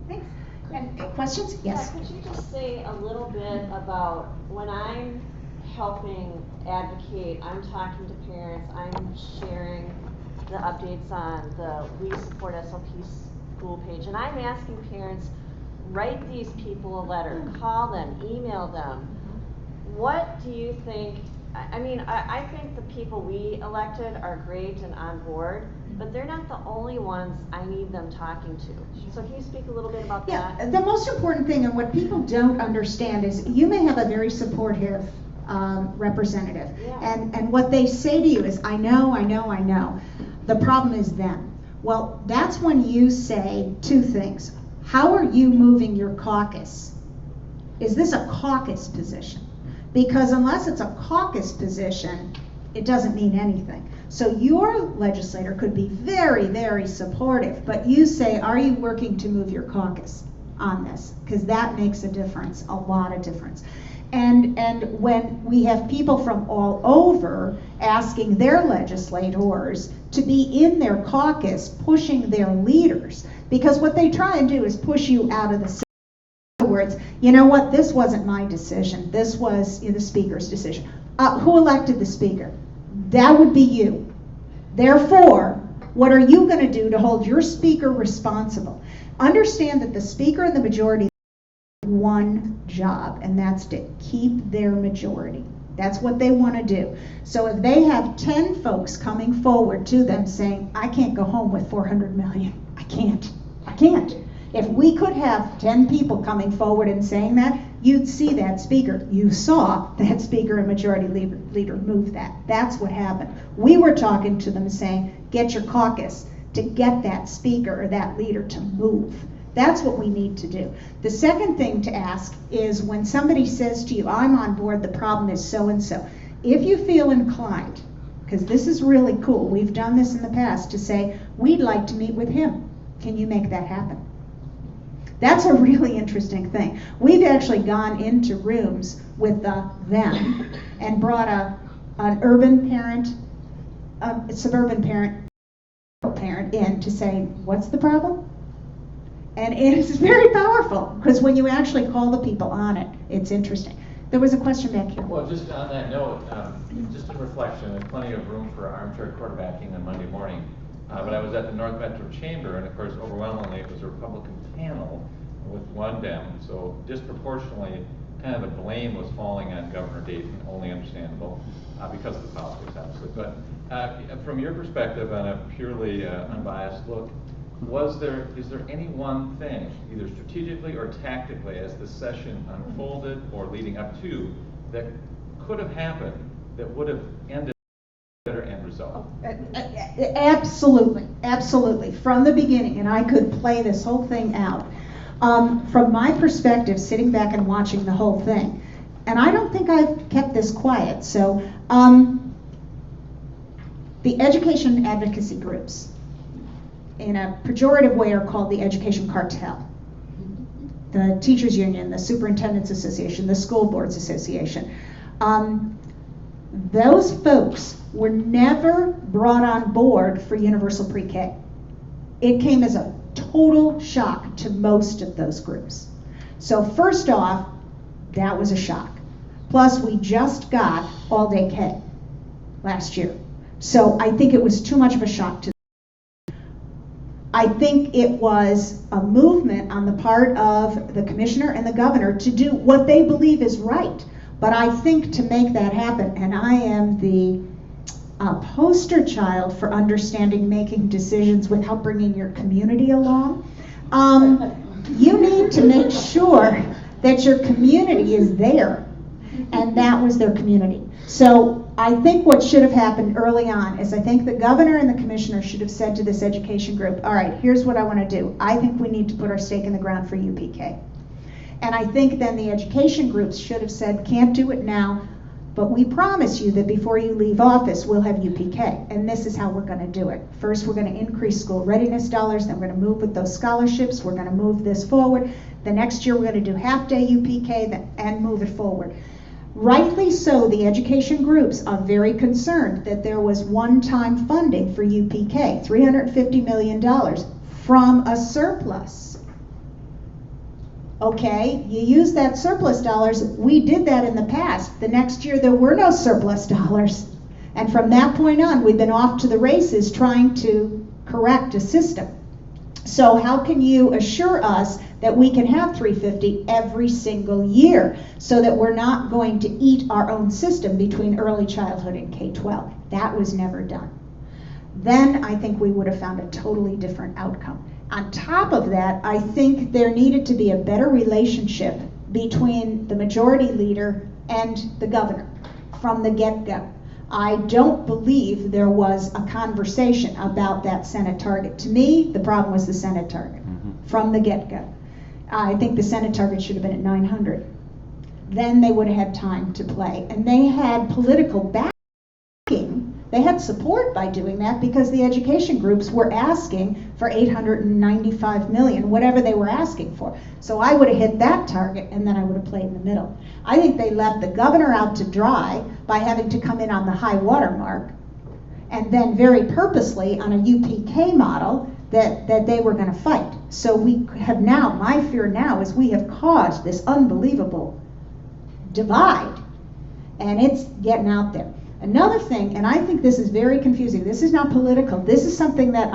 Thanks. And questions? Yes. Yeah, could you just say a little bit about when I'm helping advocate, I'm talking to parents, I'm sharing the updates on the We Support SLP school page, and I'm asking parents, write these people a letter, call them, email them. What do you think? I think the people we elected are great and on board, but they're not the only ones I need them talking to. So can you speak a little bit about that? Yeah, the most important thing, and what people don't understand, is you may have a very supportive representative, and what they say to you is, I know. The problem is them. Well, that's when you say two things. How are you moving your caucus? Is this a caucus position? Because unless it's a caucus position, it doesn't mean anything. So your legislator could be very, very supportive, but you say, are you working to move your caucus on this? Because that makes a difference, a lot of difference. And when we have people from all over asking their legislators to be in their caucus pushing their leaders, because what they try and do is push you out of the seat. In other words, you know what, this wasn't my decision, this was the speaker's decision. Who elected the speaker? That would be you. Therefore, what are you going to do to hold your speaker responsible? Understand that the speaker and the majority one job, and that's to keep their majority. That's what they want to do. So if they have 10 folks coming forward to them saying, I can't go home with 400 million, I can't. If we could have 10 people coming forward and saying that, you'd see that speaker. You saw that speaker and majority leader move that. That's what happened. We were talking to them saying, get your caucus to get that speaker or that leader to move. That's what we need to do. The second thing to ask is when somebody says to you, I'm on board, the problem is so-and-so. If you feel inclined, because this is really cool, we've done this in the past, to say, we'd like to meet with him. Can you make that happen? That's a really interesting thing. We've actually gone into rooms with them and brought an urban parent, a suburban parent in to say, what's the problem? And it's very powerful, because when you actually call the people on it, it's interesting. There was a question back here. Well, just on that note, just in reflection, there's plenty of room for armchair quarterbacking on Monday morning. But I was at the North Metro Chamber, and of course, overwhelmingly, it was a Republican panel with one Dem, so disproportionately, kind of the blame was falling on Governor Dayton, only understandable, because of the politics, obviously. But from your perspective, on a purely unbiased look, is there any one thing, either strategically or tactically, as the session unfolded or leading up to, that could have happened that would have ended better end result? Absolutely, absolutely. From the beginning, and I could play this whole thing out. From my perspective, sitting back and watching the whole thing, and I don't think I've kept this quiet, so the education advocacy groups, in a pejorative way, are called the education cartel. The teachers union, the superintendents association, the school boards association. Those folks were never brought on board for universal pre-K. It came as a total shock to most of those groups. So first off, that was a shock. Plus, we just got all-day K last year. So I think it was too much of a shock to them. I think it was a movement on the part of the commissioner and the governor to do what they believe is right. But I think to make that happen, and I am the poster child for understanding making decisions without bringing your community along, you need to make sure that your community is there, and that was their community. So I think what should have happened early on is I think the governor and the commissioner should have said to this education group, all right, here's what I want to do. I think we need to put our stake in the ground for UPK. And I think then the education groups should have said, can't do it now, but we promise you that before you leave office, we'll have UPK. And this is how we're going to do it. First, we're going to increase school readiness dollars. Then we're going to move with those scholarships. We're going to move this forward. The next year, we're going to do half-day UPK and move it forward. Rightly so, the education groups are very concerned that there was one-time funding for UPK, $350 million from a surplus. Okay, you use that surplus dollars. We did that in the past. The next year there were no surplus dollars. And from that point on, we've been off to the races trying to correct a system. So how can you assure us that we can have $350 every single year so that we're not going to eat our own system between early childhood and K-12? That was never done. Then I think we would have found a totally different outcome. On top of that, I think there needed to be a better relationship between the majority leader and the governor from the get-go. I don't believe there was a conversation about that Senate target. To me, the problem was the Senate target from the get-go. I think the Senate target should have been at 900. Then they would have had time to play. And they had political backing. They had support by doing that because the education groups were asking for $895 million, whatever they were asking for. So I would have hit that target and then I would have played in the middle. I think they left the governor out to dry by having to come in on the high water mark and then very purposely on a UPK model that they were going to fight. So we have now, my fear now is we have caused this unbelievable divide and it's getting out there. Another thing, and I think this is very confusing, this is not political, this is something that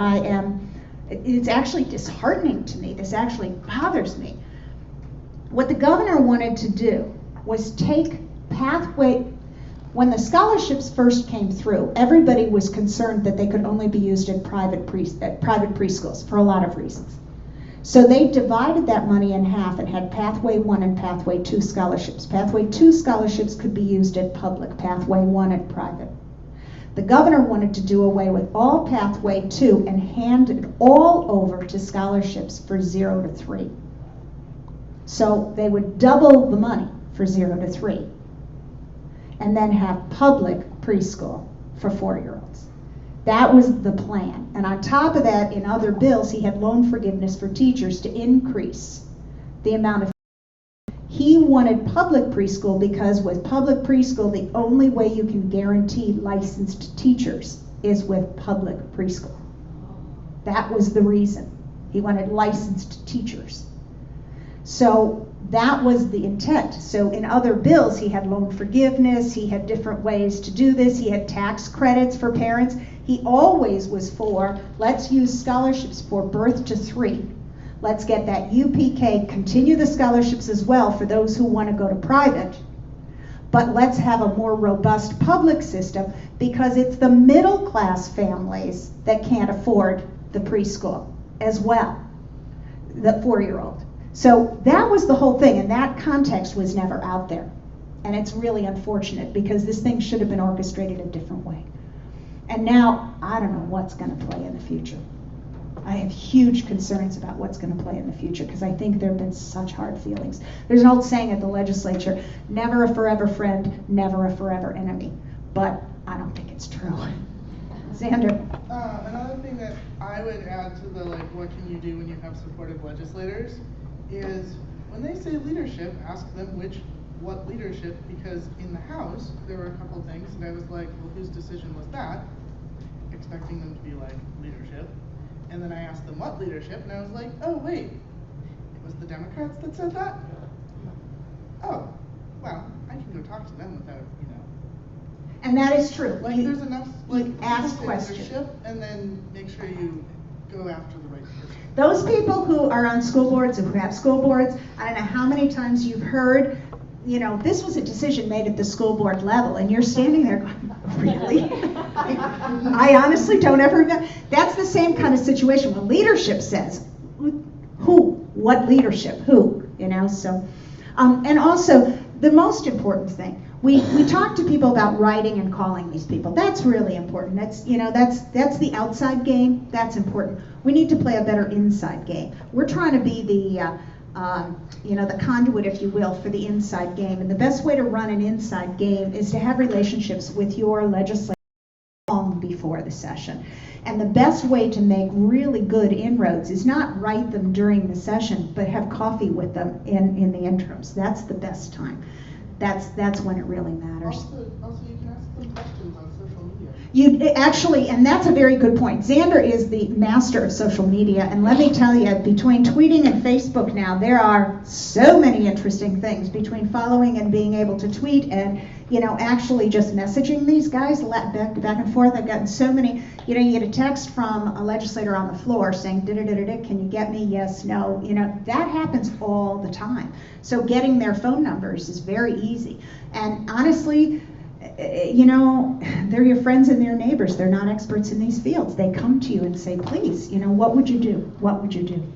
it's actually disheartening to me, this actually bothers me. What the governor wanted to do was take pathway, when the scholarships first came through, everybody was concerned that they could only be used at private preschools for a lot of reasons. So they divided that money in half and had Pathway 1 and Pathway 2 scholarships. Pathway 2 scholarships could be used at public, Pathway 1 at private. The governor wanted to do away with all Pathway 2 and hand it all over to scholarships for 0 to 3. So they would double the money for 0 to 3 and then have public preschool for 4-year-olds. That was the plan. And on top of that, in other bills, he had loan forgiveness for teachers to increase the amount of. He wanted public preschool because with public preschool, the only way you can guarantee licensed teachers is with public preschool. That was the reason. He wanted licensed teachers. So that was the intent. So in other bills, he had loan forgiveness, he had different ways to do this, he had tax credits for parents. He always was for, let's use scholarships for birth to 3. Let's get that UPK, continue the scholarships as well for those who want to go to private. But let's have a more robust public system, because it's the middle class families that can't afford the preschool as well, the 4-year-old. So that was the whole thing, and that context was never out there. And it's really unfortunate, because this thing should have been orchestrated a different way. And now, I don't know what's going to play in the future. I have huge concerns about what's going to play in the future, because I think there have been such hard feelings. There's an old saying at the legislature, never a forever friend, never a forever enemy. But I don't think it's true. Xander? Another thing that I would add to the, like, what can you do when you have supportive legislators, is when they say leadership, ask them what leadership, because in the House, there were a couple things, and I was like, well, whose decision was that? Expecting them to be like, leadership. And then I asked them what leadership, and I was like, oh wait, it was the Democrats that said that? Oh, well, I can go talk to them without, you know. And that is true. Like, there's enough, like, ask say questions. leadership, and then make sure you go after the right person. Those people who are on school boards, who have school boards, I don't know how many times you've heard, you know, this was a decision made at the school board level, and you're standing there going, really? I honestly don't ever know. That's the same kind of situation when leadership says, who? What leadership? Who? You know, so, and also, the most important thing, we talk to people about writing and calling these people. That's really important. That's, you know, that's the outside game. That's important. We need to play a better inside game. We're trying to be the, you know, the conduit, if you will, for the inside game. And the best way to run an inside game is to have relationships with your legislators long before the session. And the best way to make really good inroads is not write them during the session, but have coffee with them in the interims. That's the best time. That's when it really matters. Also, you can ask them questions on social media. You actually, and that's a very good point. Xander is the master of social media, and let me tell you, between tweeting and Facebook now, there are so many interesting things between following and being able to tweet and, you know, actually just messaging these guys back and forth. I've gotten so many, you know, you get a text from a legislator on the floor saying, da-da-da-da-da, can you get me? Yes, no. You know, that happens all the time. So getting their phone numbers is very easy. And honestly, you know, they're your friends and their neighbors. They're not experts in these fields. They come to you and say, please, you know, what would you do? What would you do?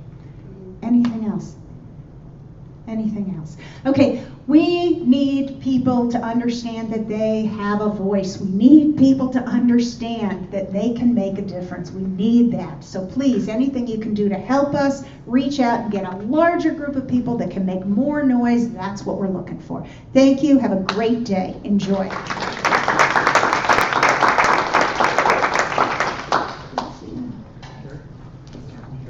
Anything else? Anything else? Okay, we need people to understand that they have a voice. We need people to understand that they can make a difference. We need that. So please, anything you can do to help us, reach out and get a larger group of people that can make more noise. That's what we're looking for. Thank you. Have a great day. Enjoy.